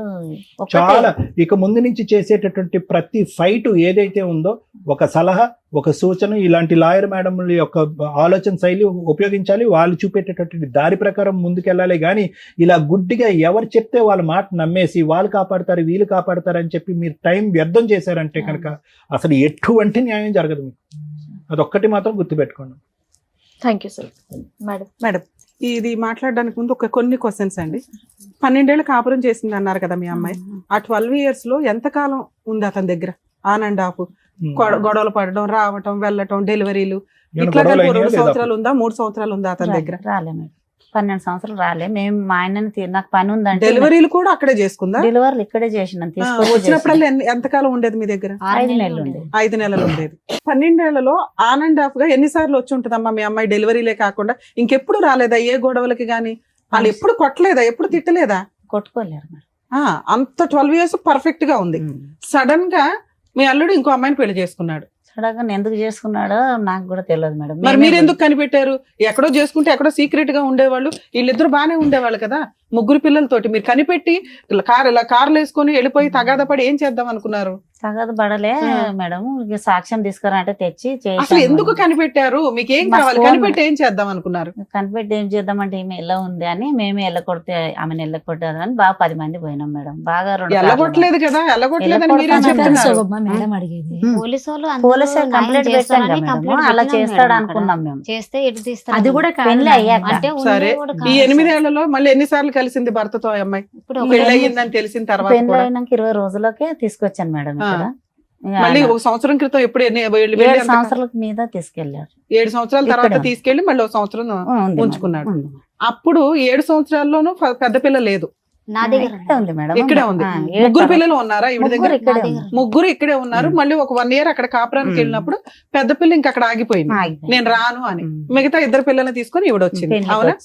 చాలా ఇక ముందు నుంచి చేసేటటువంటి ప్రతి ఫైట్ ఏదైతే ఉందో ఒక సలహా, ఒక సూచన, ఇలాంటి లాయర్ మేడంల యొక్క ఆలోచన శైలి ఉపయోగించాలి. వాళ్ళు చూపేటటువంటి దారి ప్రకారం ముందుకెళ్ళాలి. కానీ ఇలా గుడ్డిగా ఎవరు చెప్తే వాళ్ళ మాట నమ్మేసి వాళ్ళు కాపాడతారు వీళ్ళు కాపాడతారు అని చెప్పి మీరు టైం వ్యర్థం చేశారంటే కనుక అసలు ఎటువంటి న్యాయం జరగదు మీకు. అదొక్కటి మాత్రం గుర్తుపెట్టుకోండి. Thank you sir. మేడం ఇది మాట్లాడడానికి ముందు కొన్ని క్వశ్చన్స్ అండి. 12 ఏళ్ళు కాపురం చేసింది అన్నారు కదా మీ అమ్మాయి. ఆ 12 years లో ఎంతకాలం ఉంది అతని దగ్గర? ఆన్ అండ్ ఆఫ్ గొడవలు పడడం, రావటం, వెళ్ళటం, డెలివరీలు ఏమైనా ఇట్లా గొడవలు కలిపి అయినాయా 2 లేదా? సంవత్సరాలు ఉందా 3 సంవత్సరాలు ఉందా అతని దగ్గర? రాలే మేడం, 12 సంవత్సరాలు రాలే. మేము మా ఆయనని నాకు పని ఉందంటే డెలివరీలు కూడా అక్కడే చేసుకుందా? డెలివరీలు ఇక్కడే చేసినాను, వచ్చినప్పుడల్లా ఎంతకాలం ఉండేది మీ దగ్గర? 5 నెలలు ఉండేది. 5 నెలలు ఉండేది. 12 ఏళ్లలో ఆన్ అండ్ ఆఫ్ గా ఎన్నిసార్లు వచ్చి ఉంటుందమ్మా మీ అమ్మాయి డెలివరీలే కాకుండా? ఇంకెప్పుడు రాలేదా ఏ గొడవలకి గానీ? వాళ్ళు ఎప్పుడు కొట్టలేదా, ఎప్పుడు తిట్టలేదా? కొట్టుకోలేరు మేడం. అంత 12 years పర్ఫెక్ట్ గా ఉంది. సడన్ గా మీ అల్లుడు ఇంకో అమ్మాయిని పెళ్లి చేసుకున్నాడు. సడన్ గా ఎందుకు చేసుకున్నాడో నాకు కూడా తెలియదు మేడం. మరి మీరు ఎందుకు కనిపెట్టారు? ఎక్కడో చేసుకుంటే ఎక్కడో సీక్రెట్ గా ఉండేవాళ్ళు, వీళ్ళిద్దరు బానే ఉండేవాళ్ళు కదా 3 పిల్లలతోటి. మీరు కనిపెట్టి కార్లు వేసుకొని వెళ్ళిపోయి తగాద పడి ఏం చేద్దాం అనుకున్నారు? తగదు పడలే మేడం, ఇక సాక్ష్యం తీసుకురంటే తెచ్చి అసలు ఎందుకు కనిపెట్టారు? మీకు ఏం కావాలి? కనిపెట్టి ఏం చేద్దాం అనుకున్నారు? కనిపెట్టి ఏం చేద్దామంటే ఈమె ఎలా ఉంది అని మేమే ఎల్లకొడితే ఆమెను ఎల్లకొట్టారు అని బాగా 10 మంది పోయినాం మేడం. బాగా ఎల్లగొట్టలేదు కదా, ఎల్లగొట్టలేదని మీరే చెప్తున్నారు. మేడం అడిగేది పోలీసు వాళ్ళు పోలీసు కంప్లైంట్ పెట్టాం కదా మేడం, అలా చేస్తాడు అనుకున్నాం మేము. చేస్తే ఎటు తీస్తారు? అది కూడా పెళ్లి అయ్యాక. అంటే సరే, ఈ 8 ఏళ్లలో మళ్ళీ ఎన్నిసార్లు కలిసింది భర్తతో ఆ అమ్మాయి? పెళ్లి అయ్యిందని తెలిసిన తర్వాత పెళ్లి అయినాక 20 రోజులకే తీసుకొచ్చాను మేడం ఇక్కడ. మళ్ళీ 1 సంవత్సరం క్రితం ఎప్పుడు 7 సంవత్సరాల మీద తీసుకెళ్లారు. 7 సంవత్సరాల తర్వాత తీసుకెళ్లి మళ్ళీ 1 సంవత్సరం ఉంచుకున్నాడు. అప్పుడు 7 సంవత్సరాల్లోనూ పెద్ద పిల్ల లేదు. నా దగ్గర ఉంది మేడం. ఇక్కడే ఉంది. 3 పిల్లలు ఉన్నారా ఈవిడ దగ్గర? 3 ఇక్కడే ఉన్నారు. మళ్ళీ ఒక 1 year అక్కడ కాపురానికి వెళ్ళినప్పుడు పెద్ద పిల్ల ఇంకా అక్కడ ఆగిపోయింది, నేను రాను అని. మిగతా 2 పిల్లల్ని తీసుకొని ఈవిడ వచ్చింది. అవునా?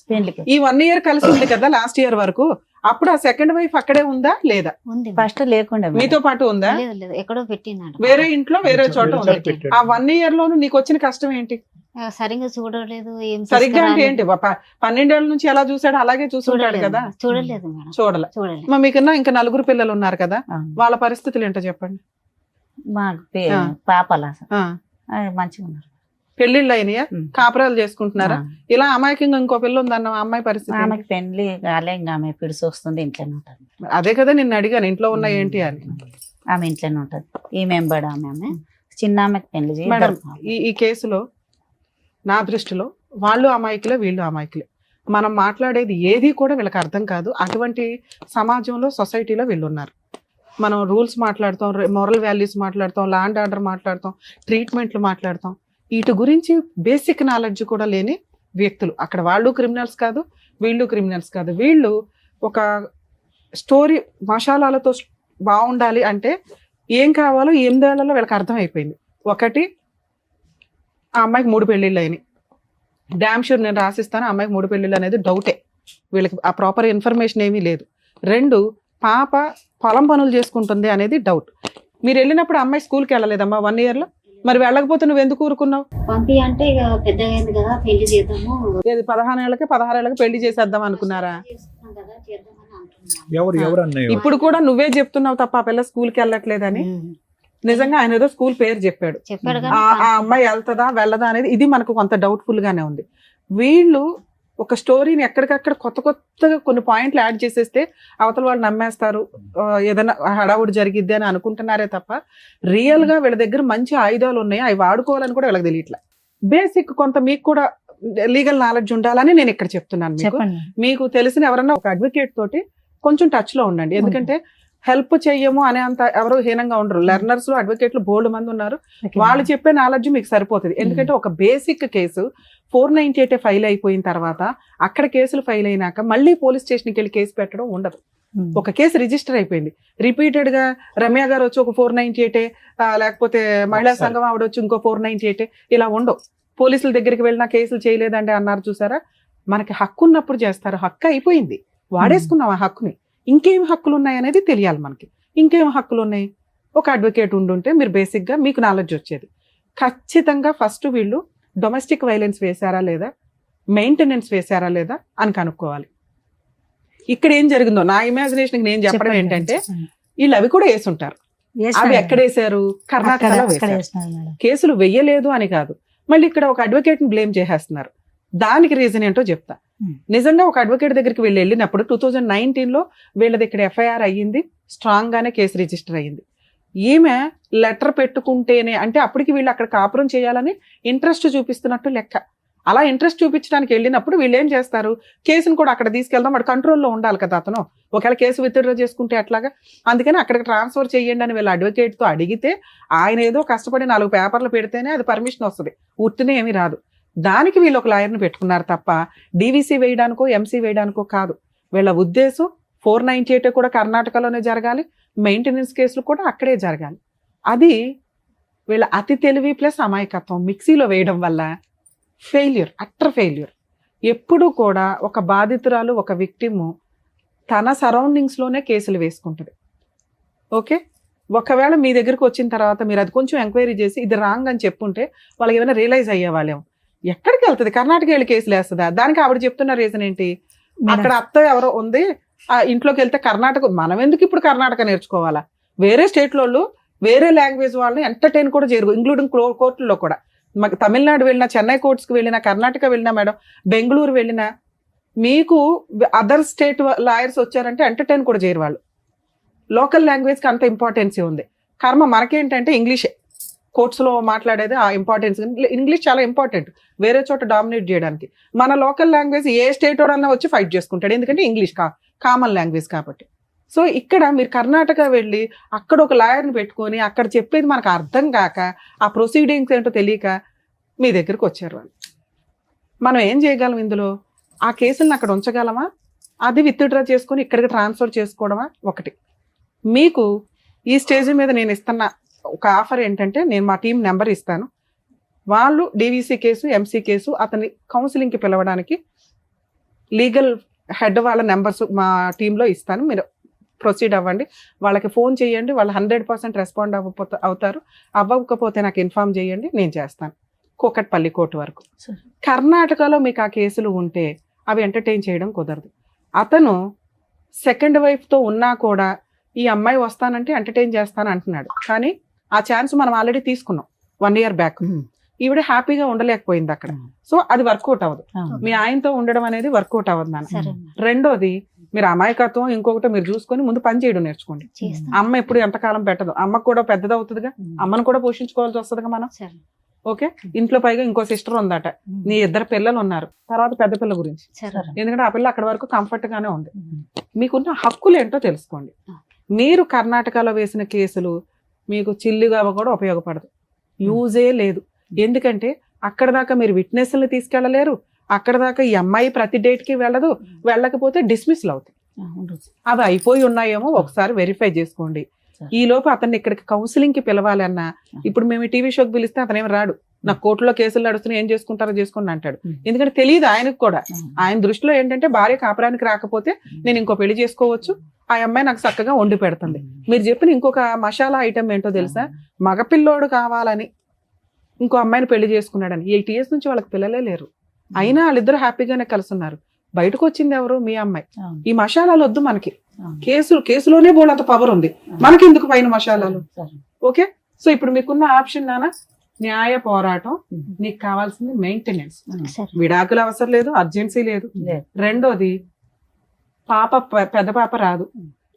ఈ 1 year కలిసి ఉంది కదా లాస్ట్ ఇయర్ వరకు. అప్పుడు ఆ సెకండ్ వైఫ్ అక్కడే ఉందా లేదా? ఫస్ట్ లేకుండా మీతో పాటు ఉందా? ఎక్కడో పెట్టినాడు, వేరే ఇంట్లో వేరే చోట ఉంది. ఆ 1 year లోను నీకు వచ్చిన కష్టం ఏంటి? సరిగ్గా చూడలేదు. ఏం సరిగ్గా అంటే ఏంటి? 12 ఏళ్ల నుంచి ఎలా చూసాడో అలాగే చూసుంటాడు కదా. చూడలేదు మేడం, చూడలేదు. మీకన్నా ఇంకా 4 పిల్లలు ఉన్నారు కదా, వాళ్ళ పరిస్థితులు ఏంటో చెప్పండి. మాకు పాపలా మంచిగా ఉన్నారు. పెళ్లిళ్ళు అయినాయా? కాపురాలు చేసుకుంటున్నారా? ఇలా అమాయకంగా ఇంకో పిల్ల ఉందన్న అమ్మాయి పరిస్థితి? ఆమెకి పెళ్లి కాలే, ఇంకా ఆమె పిడిసి వస్తుంది, ఇంట్లోనే ఉంటుంది. అదే కదా నిన్ను అడిగాను, ఇంట్లో ఉన్న ఏంటి అని. ఆమె ఇంట్లోనే ఉంటది. ఈ మెంబర్ ఆమె చిన్న ఆమెకి పెళ్లి చేయాలి. మేడం, ఈ కేసులో నా దృష్టిలో వాళ్ళు అమాయకులే, వీళ్ళు అమాయకులే. మనం మాట్లాడేది ఏది కూడా వీళ్ళకి అర్థం కాదు. అటువంటి సమాజంలో, సొసైటీలో వీళ్ళు ఉన్నారు. మనం రూల్స్ మాట్లాడతాం, మోరల్ వాల్యూస్ మాట్లాడతాం, ల్యాండ్ ఆర్డర్ మాట్లాడతాం, ట్రీట్మెంట్లు మాట్లాడతాం. వీటి గురించి బేసిక్ నాలెడ్జ్ కూడా లేని వ్యక్తులు అక్కడ. వాళ్ళు క్రిమినల్స్ కాదు, వీళ్ళు క్రిమినల్స్ కాదు. వీళ్ళు ఒక స్టోరీ మసాలాలతో బాగుండాలి అంటే ఏం కావాలో 8 ఏళ్లలో వీళ్ళకి అర్థమైపోయింది. ఒకటి, ఆ అమ్మాయికి 3 పెళ్లిళ్ళు అయినాయి. డామ్ షూర్ నేను రాసిస్తాను, ఆ అమ్మాయికి 3 పెళ్లిళ్ళు అనేది డౌటే. వీళ్ళకి ఆ ప్రాపర్ ఇన్ఫర్మేషన్ ఏమీ లేదు. 2, పాప పొలం పనులు చేసుకుంటుంది అనేది డౌట్. మీరు వెళ్ళినప్పుడు అమ్మాయి స్కూల్కి వెళ్ళలేదమ్మా 1 year లో? మరి వెళ్ళకపోతే నువ్వు ఎందుకు ఊరుకున్నావు? పంపి అంటే ఇక పెద్దగా అయింది కదా, పెళ్లి చేద్దాము. 15 ఏళ్ళకి 16 ఏళ్ళకి పెళ్లి చేసేద్దాం అనుకున్నారా? ఎవరు అన్నయ్య? ఇప్పుడు కూడా నువ్వే చెప్తున్నావు తప్ప ఆ పిల్ల స్కూల్కి వెళ్ళట్లేదని. నిజంగా ఆయన ఏదో స్కూల్ పేరు చెప్పాడు. ఆ అమ్మాయి వెళ్తుందా వెళ్ళదా అనేది ఇది మనకు కొంత డౌట్ఫుల్ గానే ఉంది. వీళ్ళు ఒక స్టోరీని ఎక్కడికక్కడ కొత్తగా కొన్ని పాయింట్లు యాడ్ చేసేస్తే అవతల వాళ్ళు నమ్మేస్తారు, ఏదైనా హడావుడి జరిగిద్ది అని అనుకుంటున్నారే తప్ప రియల్ గా వీళ్ళ దగ్గర మంచి ఆయుధాలు ఉన్నాయి, అవి వాడుకోవాలని కూడా వీళ్ళకి తెలియట్లే. బేసిక్ కొంత మీకు కూడా లీగల్ నాలెడ్జ్ ఉండాలని నేను ఇక్కడ చెప్తున్నాను. మీకు తెలిసిన ఎవరన్నా ఒక అడ్వకేట్ తోటి కొంచెం టచ్ లో ఉండండి. ఎందుకంటే హెల్ప్ చెయ్యము అనే అంత ఎవరు హీనంగా ఉండరు. లెర్నర్స్ లో అడ్వకేట్లు బోల్డ్ మంది ఉన్నారు. వాళ్ళు చెప్పే నాలెడ్జ్ మీకు సరిపోతుంది. ఎందుకంటే ఒక బేసిక్ కేసు 498 ఫైల్ అయిపోయిన తర్వాత అక్కడ కేసులు ఫైల్ అయినాక మళ్ళీ పోలీస్ స్టేషన్కి వెళ్ళి కేసు పెట్టడం ఉండదు. ఒక కేసు రిజిస్టర్ అయిపోయింది. రిపీటెడ్ గా రమ్య గారు వచ్చి ఒక 498 లేకపోతే మహిళా సంఘం ఆవిడ వచ్చి ఇంకో 498 ఇలా ఉండవు. పోలీసుల దగ్గరికి వెళ్ళినా కేసులు చేయలేదండి అన్నారు చూసారా. మనకి హక్కు ఉన్నప్పుడు చేస్తారు. హక్కు అయిపోయింది, వాడేసుకున్నాం ఆ హక్కుని. ఇంకేం హక్కులు ఉన్నాయి అనేది తెలియాలి మనకి. ఇంకేం హక్కులు ఉన్నాయి? ఒక అడ్వకేట్ ఉండుంటే మీరు బేసిక్ గా మీకు నాలెడ్జ్ వచ్చేది. ఖచ్చితంగా ఫస్ట్ వీళ్ళు డొమెస్టిక్ వైలెన్స్ వేశారా లేదా, మెయింటెనెన్స్ వేశారా లేదా అని కనుక్కోవాలి. ఇక్కడ ఏం జరిగిందో నా ఇమాజినేషన్ నేను చెప్పడం ఏంటంటే వీళ్ళు అవి కూడా వేసుంటారు. అవి ఎక్కడ వేశారు? కర్ణాటకలో వేశారు. కేసులు వెయ్యలేదు అని కాదు, మళ్ళీ ఇక్కడ ఒక అడ్వకేట్ ని బ్లేమ్ చేసేస్తున్నారు. దానికి రీజన్ ఏంటో చెప్తా. నిజంగా ఒక అడ్వకేట్ దగ్గరికి వెళ్ళినప్పుడు 2019లో వీళ్ళది ఇక్కడ ఎఫ్ఐఆర్ అయ్యింది, స్ట్రాంగ్ గానే కేసు రిజిస్టర్ అయ్యింది. ఈమె లెటర్ పెట్టుకుంటేనే అంటే అప్పటికి వీళ్ళు అక్కడ కాపురం చేయాలని ఇంట్రెస్ట్ చూపిస్తున్నట్టు లెక్క. అలా ఇంట్రెస్ట్ చూపించడానికి వెళ్ళినప్పుడు వీళ్ళు ఏం చేస్తారు, కేసును కూడా అక్కడ తీసుకెళ్దాం, వాడు కంట్రోల్లో ఉండాలి కదా అతను. ఒకవేళ కేసు విత్డ్రా చేసుకుంటే అట్లాగా, అందుకని అక్కడికి ట్రాన్స్ఫర్ చేయండి అని వీళ్ళు అడ్వకేట్తో అడిగితే ఆయన ఏదో కష్టపడి 4 పేపర్లు పెడితేనే అది పర్మిషన్ వస్తుంది, ఉట్టినే ఏమీ రాదు. దానికి వీళ్ళు ఒక లాయర్ని పెట్టుకున్నారు తప్ప డీవీసీ వేయడానికో ఎంసీ వేయడానికో కాదు. వీళ్ళ ఉద్దేశం 498 కూడా కర్ణాటకలోనే జరగాలి, మెయింటెనెన్స్ కేసులు కూడా అక్కడే జరగాలి. అది వీళ్ళ అతి తెలివి ప్లస్ అమాయకత్వం మిక్సీలో వేయడం వల్ల ఫెయిల్యూర్, అట్టర్ ఫెయిల్యూర్. ఎప్పుడు కూడా ఒక బాధితురాలు, ఒక విక్టిము తన సరౌండింగ్స్లోనే కేసులు వేసుకుంటుంది. ఓకే, ఒకవేళ మీ దగ్గరకు వచ్చిన తర్వాత మీరు అది కొంచెం ఎంక్వైరీ చేసి ఇది రాంగ్ అని చెప్పుంటే వాళ్ళకి ఏమైనా రియలైజ్ అయ్యేవాళ్ళేమో. ఎక్కడికి వెళ్తుంది, కర్ణాటక వెళ్ళి కేసులు వేస్తుందా? దానికి ఆవిడ చెప్తున్న రీజన్ ఏంటి, అక్కడ అత్త ఎవరో ఉంది, ఆ ఇంట్లోకి వెళ్తే కర్ణాటక, మనం ఎందుకు ఇప్పుడు కర్ణాటక నేర్చుకోవాలా? వేరే స్టేట్లో వేరే లాంగ్వేజ్ వాళ్ళని ఎంటర్టైన్ కూడా చేయరు, ఇంక్లూడింగ్ కోర్టుల్లో కూడా. మాకు తమిళనాడు వెళ్ళినా, చెన్నై కోర్ట్స్కి వెళ్ళినా, కర్ణాటక వెళ్ళినా మేడం, బెంగళూరు వెళ్ళినా, మీకు అదర్ స్టేట్ లాయర్స్ వచ్చారంటే ఎంటర్టైన్ కూడా చేయరు వాళ్ళు. లోకల్ లాంగ్వేజ్కి అంత ఇంపార్టెన్సీ ఉంది. కర్మ మనకేంటంటే ఇంగ్లీషే కోర్ట్స్లో మాట్లాడేది, ఆ ఇంపార్టెన్స్. ఇంగ్లీష్ చాలా ఇంపార్టెంట్ వేరే చోట డామినేట్ చేయడానికి. మన లోకల్ లాంగ్వేజ్ ఏ స్టేట్ వాడన్నా వచ్చి ఫైట్ చేసుకుంటాడు, ఎందుకంటే ఇంగ్లీష్ కామన్ లాంగ్వేజ్ కాబట్టి. సో ఇక్కడ మీరు కర్ణాటక వెళ్ళి అక్కడ ఒక లాయర్ని పెట్టుకొని అక్కడ చెప్పేది మనకు అర్థం కాక, ఆ ప్రొసీడింగ్స్ ఏంటో తెలియక మీ దగ్గరకు వచ్చారు వాళ్ళు. మనం ఏం చేయగలం ఇందులో? ఆ కేసులను అక్కడ ఉంచగలమా, అది విత్డ్రా చేసుకొని ఇక్కడికి ట్రాన్స్ఫర్ చేసుకోవడమా? ఒకటి. మీకు ఈ స్టేజ్ మీద నేను ఇస్తున్న ఒక ఆఫర్ ఏంటంటే, నేను మా టీం నెంబర్ ఇస్తాను, వాళ్ళు డీవీసీ కేసు, ఎంసీ కేసు అతని కౌన్సిలింగ్కి పిలవడానికి లీగల్ హెడ్ వాళ్ళ నెంబర్స్ మా టీంలో ఇస్తాను, మీరు ప్రొసీడ్ అవ్వండి. వాళ్ళకి ఫోన్ చేయండి, వాళ్ళు 100% రెస్పాండ్ అవుతారు. అవ్వకపోతే నాకు ఇన్ఫార్మ్ చేయండి, నేను చేస్తాను. కూకట్పల్లి కోర్టు వరకు. కర్ణాటకలో మీకు ఆ కేసులు ఉంటే అవి ఎంటర్టైన్ చేయడం కుదరదు. అతను సెకండ్ వైఫ్తో ఉన్నా కూడా ఈ అమ్మాయి వస్తానంటే ఎంటర్టైన్ చేస్తాను అంటున్నాడు, కానీ ఆ ఛాన్స్ మనం ఆల్రెడీ తీసుకున్నాం 1 year బ్యాక్. ఈవిడ హ్యాపీగా ఉండలేకపోయింది అక్కడ. సో అది వర్కౌట్ అవ్వదు, మీ ఆయనతో ఉండడం అనేది వర్కౌట్ అవ్వదు నాన్న. రెండోది, మీరు అమాయకత్వం ఇంకొకటి మీరు చూసుకొని ముందు పని చేయడం నేర్చుకోండి. అమ్మ ఎప్పుడు ఎంతకాలం పెట్టదు, అమ్మకు కూడా పెద్దది అవుతుందిగా, అమ్మను కూడా పోషించుకోవాల్సి వస్తుందిగా మనం. ఓకే, ఇంట్లో పైగా ఇంకో సిస్టర్ ఉందట, నీ 2 పిల్లలు ఉన్నారు, తర్వాత పెద్ద పిల్ల గురించి, ఎందుకంటే ఆ పిల్ల అక్కడ వరకు కంఫర్ట్ గానే ఉంది. మీకున్న హక్కులు ఏంటో తెలుసుకోండి. మీరు కర్ణాటకలో వేసిన కేసులు మీకు చిల్లుగా కూడా ఉపయోగపడదు, యూజే లేదు. ఎందుకంటే అక్కడ దాకా మీరు విట్నెస్ని తీసుకెళ్ళలేరు, అక్కడ దాకా ఈ అమ్మాయి ప్రతి డేట్కి వెళ్ళదు, వెళ్ళకపోతే డిస్మిస్లు అవుతాయి. అవి అయిపోయి ఉన్నాయేమో ఒకసారి వెరిఫై చేసుకోండి. ఈ లోపు అతన్ని ఇక్కడికి కౌన్సిలింగ్కి పిలవాలన్నా, ఇప్పుడు మేము టీవీ షోకి పిలిస్తే అతను ఏమి రాడు, నాకు కోర్టులో కేసులు నడుస్తున్నాయి, ఏం చేసుకుంటారో చేసుకోండి అంటాడు. ఎందుకంటే తెలియదు ఆయనకు కూడా. ఆయన దృష్టిలో ఏంటంటే భార్య కాపురానికి రాకపోతే నేను ఇంకో పెళ్లి చేసుకోవచ్చు, ఆ అమ్మాయి నాకు చక్కగా వండి పెడుతుంది. మీరు చెప్పిన ఇంకొక మసాలా ఐటమ్ ఏంటో తెలుసా, మగపిల్లోడు కావాలని ఇంకో అమ్మాయిని పెళ్లి చేసుకున్నాడని. 8 years నుంచి వాళ్ళకి పిల్లలే లేరు, అయినా వాళ్ళిద్దరు హ్యాపీగానే కలిసి ఉన్నారు. బయటకు వచ్చింది ఎవరు? మీ అమ్మాయి. ఈ మసాలాలు వద్దు మనకి, కేసులోనే బోలంత పవర్ ఉంది, మనకి ఎందుకు పైన మసాలాలు? ఓకే, సో ఇప్పుడు మీకున్న ఆప్షన్ నాన్న న్యాయ పోరాటం. నీకు కావాల్సింది మెయింటెనెన్స్, విడాకులు అవసరం లేదు, అర్జెన్సీ లేదు. రెండోది, పెద్ద పాప రాదు.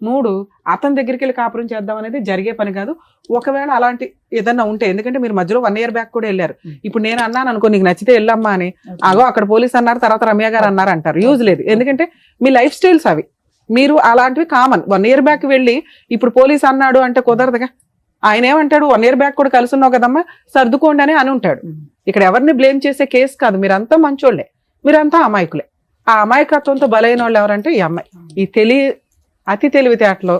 3, అతని దగ్గరికి వెళ్ళి కాపురం చేద్దాం అనేది జరిగే పని కాదు. ఒకవేళ అలాంటి ఏదన్నా ఉంటే, ఎందుకంటే మీరు మధ్యలో 1 year బ్యాక్ కూడా వెళ్ళారు. ఇప్పుడు నేను అన్నాను అనుకో, నీకు నచ్చితే వెళ్ళమ్మా అని, అగో అక్కడ పోలీస్ అన్నారు, తర్వాత రమ్య గారు అన్నారు అంటారు. యూజ్ లేదు, ఎందుకంటే మీ లైఫ్ స్టైల్స్ అవి. మీరు అలాంటివి కామన్. 1 year బ్యాక్ వెళ్ళి ఇప్పుడు పోలీస్ అన్నాడు అంటే కుదరదుగా. ఆయన ఏమంటాడు, 1 year బ్యాక్ కూడా కలిసి ఉన్నావు కదమ్మా, సర్దుకోండి అని ఉంటాడు. ఇక్కడ ఎవరిని బ్లేమ్ చేసే కేసు కాదు, మీరంతా మంచోళ్లే, మీరంతా అమాయకులే. ఆ అమాయకత్వంతో బలైన వాళ్ళు ఎవరంటే ఈ అమ్మాయి. ఈ అతి తెలివితేటలో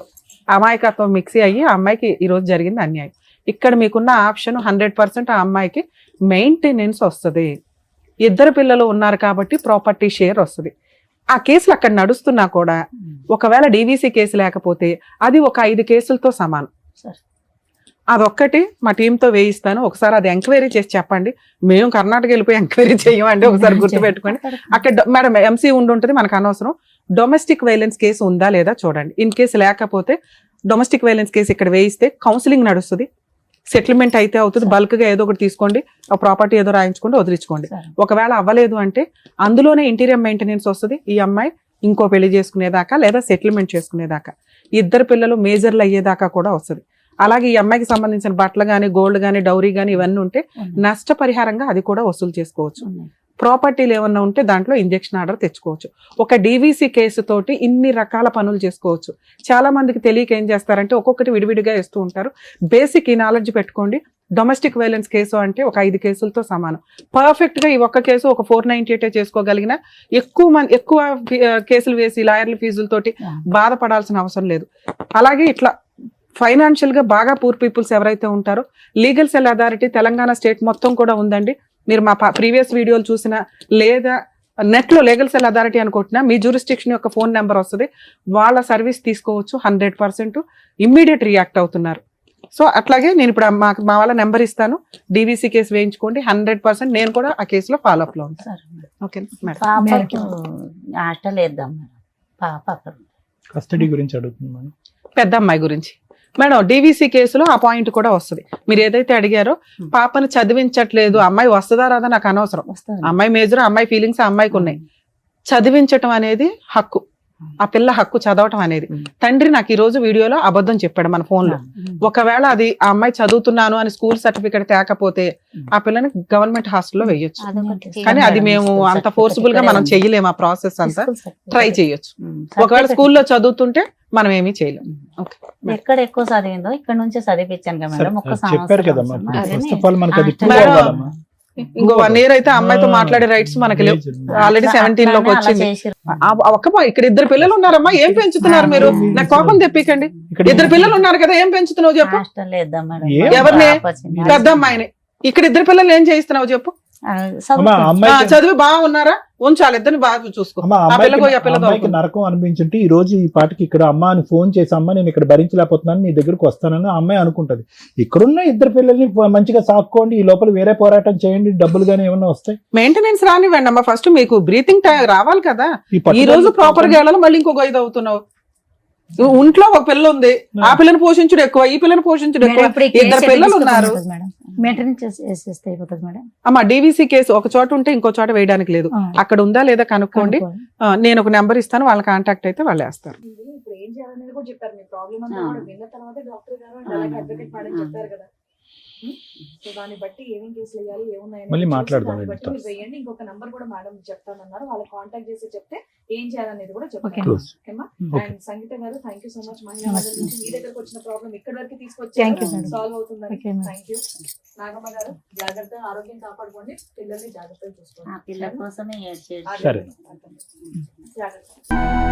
అమాయకత్వం మిక్సీ అయ్యి ఆ అమ్మాయికి ఈరోజు జరిగింది అన్యాయం. ఇక్కడ మీకున్న ఆప్షన్ 100% ఆ అమ్మాయికి మెయింటెనెన్స్ వస్తుంది. 2 పిల్లలు ఉన్నారు కాబట్టి ప్రాపర్టీ షేర్ వస్తుంది. ఆ కేసులు అక్కడ నడుస్తున్నా కూడా ఒకవేళ డీవీసీ కేసు లేకపోతే అది ఒక 5 కేసులతో సమానం. అదొక్కటి మా టీంతో వేయిస్తాను, ఒకసారి అది ఎంక్వైరీ చేసి చెప్పండి. మేము కర్ణాటక వెళ్ళిపోయి ఎంక్వైరీ చేయమండి, ఒకసారి గుర్తుపెట్టుకోండి. అక్కడ మేడం ఎంసీ ఉంటుంది, మనకు అనవసరం. డొమెస్టిక్ వైలెన్స్ కేసు ఉందా లేదా చూడండి. ఇన్ కేసు లేకపోతే డొమెస్టిక్ వైలెన్స్ కేసు ఇక్కడ వేయిస్తే కౌన్సిలింగ్ నడుస్తుంది, సెటిల్మెంట్ అయితే అవుతుంది. బల్క్ గా ఏదో ఒకటి తీసుకోండి, ఆ ప్రాపర్టీ ఏదో రాయించుకోండి, వదిలించుకోండి. ఒకవేళ అవ్వలేదు అంటే అందులోనే ఇంటీరియర్ మెయింటెనెన్స్ వస్తుంది. ఈ అమ్మాయి ఇంకో పెళ్లి చేసుకునేదాకా లేదా సెటిల్మెంట్ చేసుకునేదాకా, 2 పిల్లలు మేజర్లు అయ్యేదాకా కూడా వస్తుంది. అలాగే ఈ అమ్మాయికి సంబంధించిన బట్టలు కానీ, గోల్డ్ కానీ, డౌరీ కానీ ఇవన్నీ ఉంటే నష్టపరిహారంగా అది కూడా వసూలు చేసుకోవచ్చు. ప్రాపర్టీలు ఏమన్నా ఉంటే దాంట్లో ఇంజెక్షన్ ఆర్డర్ తెచ్చుకోవచ్చు. ఒక డీవీసీ కేసు తోటి ఇన్ని రకాల పనులు చేసుకోవచ్చు. చాలా మందికి తెలియక ఏం చేస్తారంటే ఒక్కొక్కటి విడివిడిగా వేస్తూ ఉంటారు. బేసిక్ ఈ నాలెడ్జ్ పెట్టుకోండి. డొమెస్టిక్ వైలెన్స్ కేసు అంటే ఒక 5 కేసులతో సమానం. పర్ఫెక్ట్ గా ఈ ఒక్క కేసు ఒక 498 చేసుకోగలిగిన ఎక్కువ కేసులు వేసి లాయర్ల ఫీజులతోటి బాధపడాల్సిన అవసరం లేదు. అలాగే ఇట్లా ఫైనాన్షియల్ గా బాగా పూర్ పీపుల్స్ ఎవరైతే ఉంటారో legal cell authority Telangana state మొత్తం కూడా ఉందండి. మీరు మా ప్రీవియస్ వీడియోలు చూసినా లేదా నెట్ లో లీగల్ సెల్ అథారిటీ అనుకుంటున్నా మీ జ్యూరిస్డిక్షన్ యొక్క ఫోన్ నెంబర్ వస్తుంది. వాళ్ళ సర్వీస్ తీసుకోవచ్చు. 100% ఇమ్మీడియట్ రియాక్ట్ అవుతున్నారు. సో అట్లాగే నేను ఇప్పుడు మా వాళ్ళ నెంబర్ ఇస్తాను. డీవీసీ కేసు వేయించుకోండి. 100% నేను కూడా ఆ కేసులో ఫాలో అప్ లో ఉంటాను. Okay madam. హాస్టల్ వేద్దాం మేడం. పాప అక్కడ కస్టడీ గురించి అడుగుతున్నాను. పెద్ద అమ్మాయి గురించి మేడం డీవీసీ కేసులో ఆ పాయింట్ కూడా వస్తుంది. మీరు ఏదైతే అడిగారో పాపని చదివించట్లేదు, అమ్మాయి వస్తుందా రాదా నాకు అనవసరం. అమ్మాయి మేజర్, అమ్మాయి ఫీలింగ్స్ అమ్మాయికి ఉన్నాయి. చదివించటం అనేది హక్కు. ఆ పిల్ల హక్కు చదవటం అనేది. తండ్రి నాకు ఈ రోజు వీడియోలో అబద్ధం చెప్పాడు మన ఫోన్ లో. ఒకవేళ అది ఆ అమ్మాయి చదువుతున్నాను అని స్కూల్ సర్టిఫికేట్ తేకపోతే ఆ పిల్లని గవర్నమెంట్ హాస్టల్లో వేయొచ్చు. కానీ అది మేము అంత ఫోర్స్ఫుల్ గా మనం చెయ్యలేము. ఆ ప్రాసెస్ అంతా ట్రై చేయొచ్చు. ఒకవేళ స్కూల్లో చదువుతుంటే మనం ఏమీ చేయలేము. ఎక్కడ ఎక్కువ చదివిందో ఇక్కడ నుంచే చదివించాను కదా మేడం. ఒక్క చెప్పారు కదా ఫస్ట్ ఆఫ్ ఆల్ మనకి అది ఇంకో 1 year అయితే అమ్మాయితో మాట్లాడే రైట్స్ మనకి లేవు. ఆల్రెడీ 17 లోకి వచ్చింది. ఇక్కడ 2 పిల్లలు ఉన్నారమ్మా, ఏం పెంచుతున్నారు మీరు? నాకు కోపం తెప్పికండి. 2 పిల్లలు ఉన్నారు కదా, ఏం పెంచుతున్నావు చెప్పు. ఎవరిని? పెద్ద అమ్మాయిని. ఇక్కడ 2 పిల్లలు ఏం చేయిస్తున్నావు చెప్పు. చదివి బాగున్నారా? ఉంచాలి, ఇద్దరిని బాగా చూసుకో. నరకం అనిపించుంటే ఈ రోజు ఈ పాటకి ఇక్కడ అమ్మ అని ఫోన్ చేసి అమ్మ నేను ఇక్కడ భరించలేకపోతున్నాను నీ దగ్గరకు వస్తానని అమ్మాయి అనుకుంటది. ఇక్కడున్న 2 పిల్లల్ని మంచిగా సాక్కోండి, ఈ లోపల వేరే పోరాటం చేయండి, డబ్బులు గానీ ఏమన్నా వస్తాయి. మెయింటెనెన్స్ రానివ్వండి అమ్మా. ఫస్ట్ మీకు బ్రీతింగ్ టైం రావాలి కదా. ఈ రోజు ప్రాపర్ గా వెళ్ళాలి, మళ్ళీ ఇంకొక 5 అవుతున్నావు. ఇంట్లో ఒక పిల్ల ఉంది, ఆ పిల్లని పోషించుడు ఎక్కువ, ఈ పిల్లని పోషించుడు ఎక్కువ. 2 పిల్లలు ఉన్నారు. అమ్మా డీవీసీ కేసు ఒక చోట ఉంటే ఇంకో చోట వేయడానికి లేదు. అక్కడ ఉందా లేదా కనుక్కోండి. నేను ఒక నెంబర్ ఇస్తాను, వాళ్ళ కాంటాక్ట్ అయితే వాళ్ళు వేస్తారు. దాన్ని బట్టి ఏమేం కేసులు వేయాలి, మళ్ళీ మాట్లాడదాం. వేయండి. ఇంకొక నంబర్ కూడా మేడం చెప్తానన్నారు, వాళ్ళు కాంటాక్ట్ చేసి చెప్తే ఏం చేయాలనేది కూడా చెప్తాను. అండ్ సంగీత గారు థ్యాంక్ యూ సో మచ్. మహిళా మండలి నుంచి మీ దగ్గరకు వచ్చిన ప్రాబ్లం ఇక్కడ వరకు తీసుకొచ్చి సాల్వ్ అవుతుందని థ్యాంక్ యూ. నాగమ్మ గారు జాగ్రత్త, ఆరోగ్యం కాపాడుకోండి, పిల్లల్ని జాగ్రత్తగా చూసుకోండి. పిల్లల కోసమే జాగ్రత్త.